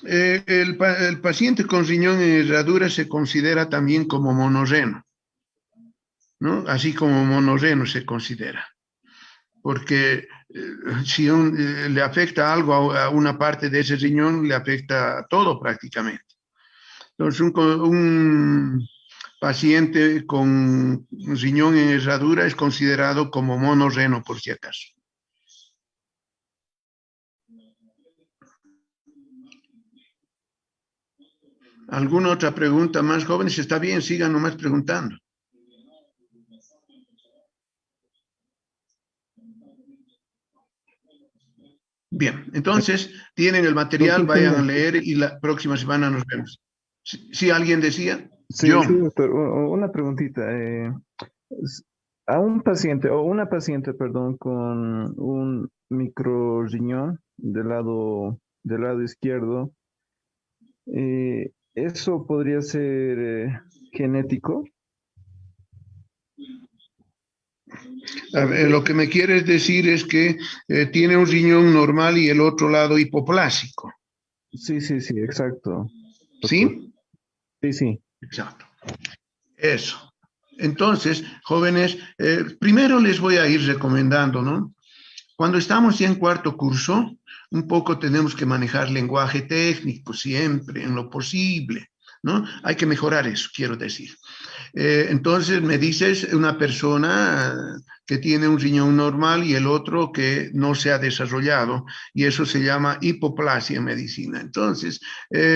El paciente con riñón en herradura se considera también como monorreno, ¿no? Así como monorreno se considera. Porque si le afecta algo a una parte de ese riñón, le afecta a todo prácticamente. Entonces, un paciente con riñón en herradura es considerado como monorreno, por si acaso. ¿Alguna otra pregunta más, jóvenes? Está bien, sigan nomás preguntando. Bien, entonces tienen el material, vayan a leer y la próxima semana nos vemos. ¿Sí, alguien decía? Sí, Yo. sí, doctor, una preguntita. A un paciente, o una paciente, perdón, con un microriñón del lado izquierdo, ¿eso podría ser genético? A ver, lo que me quieres decir es que tiene un riñón normal y el otro lado hipoplásico, Sí, sí, sí, exacto. Doctor. ¿Sí? Sí, sí. Exacto. Eso. Entonces, jóvenes, primero les voy a ir recomendando, ¿no? Cuando estamos ya en cuarto curso, un poco tenemos que manejar lenguaje técnico siempre, en lo posible, ¿no? Hay que mejorar eso, quiero decir. Entonces me dices una persona que tiene un riñón normal y el otro que no se ha desarrollado, y eso se llama hipoplasia en medicina. Entonces,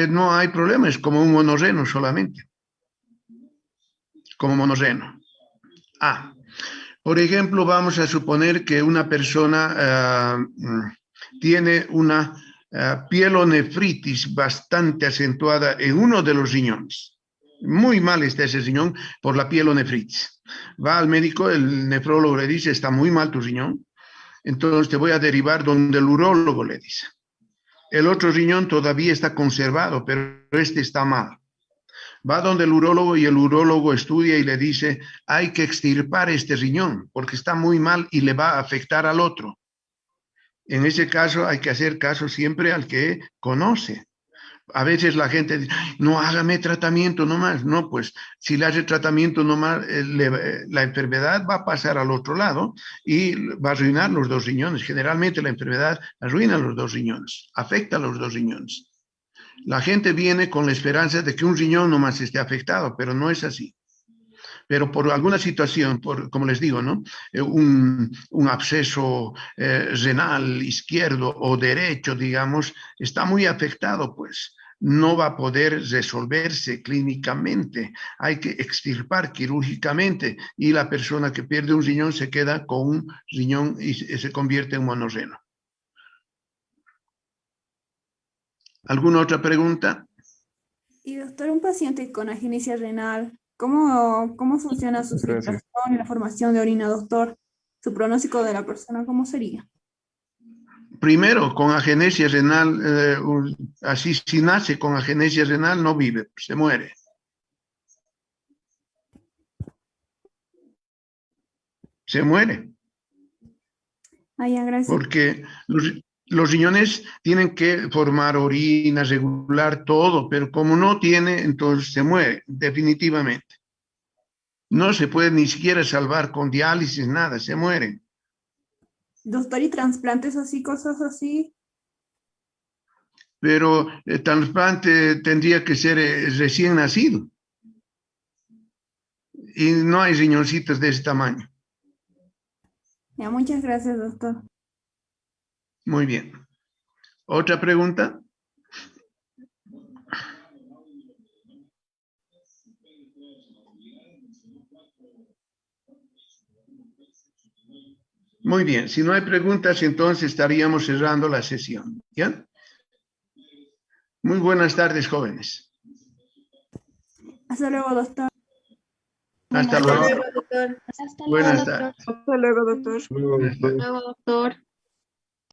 no hay problema, es como un monorreno solamente, como monorreno. Ah, por ejemplo, vamos a suponer que una persona tiene una pielonefritis bastante acentuada en uno de los riñones. Muy mal está ese riñón por la pielonefritis. Va al médico, el nefrólogo le dice, está muy mal tu riñón, entonces te voy a derivar donde el urólogo le dice. El otro riñón todavía está conservado, pero este está mal. Va donde el urólogo y el urólogo estudia y le dice, hay que extirpar este riñón porque está muy mal y le va a afectar al otro. En ese caso hay que hacer caso siempre al que conoce. A veces la gente dice, no, hágame tratamiento nomás. No, pues si le hace tratamiento nomás, la enfermedad va a pasar al otro lado y va a arruinar los dos riñones. Generalmente la enfermedad arruina los dos riñones, afecta a los dos riñones. La gente viene con la esperanza de que un riñón nomás esté afectado, pero no es así. Pero por alguna situación, como les digo, ¿no? Un absceso renal izquierdo o derecho, digamos, está muy afectado, pues no va a poder resolverse clínicamente. Hay que extirpar quirúrgicamente y la persona que pierde un riñón se queda con un riñón y se convierte en monorreno. ¿Alguna otra pregunta? Y doctor, un paciente con agenesia renal, ¿cómo funciona su Gracias. filtración y la formación de orina, doctor? ¿Su pronóstico de la persona cómo sería? Primero, con agenesia renal, así si nace con agenesia renal no vive, se muere. Se muere. Ah, ya, gracias. Porque los riñones tienen que formar orina, regular todo, pero como no tiene, entonces se muere, definitivamente. No se puede ni siquiera salvar con diálisis, nada, se mueren. Doctor, ¿y trasplantes así, cosas así? Pero el trasplante tendría que ser recién nacido. Y no hay riñoncitos de ese tamaño. Ya, muchas gracias, doctor. Muy bien. ¿Otra pregunta? Muy bien, si no hay preguntas, entonces estaríamos cerrando la sesión. ¿Ya? Muy buenas tardes, jóvenes. Hasta luego, doctor. Hasta Hasta luego. luego, doctor. Hasta Buenas luego, tardes. doctor. Hasta luego, doctor. Buenas tardes. Hasta luego, doctor.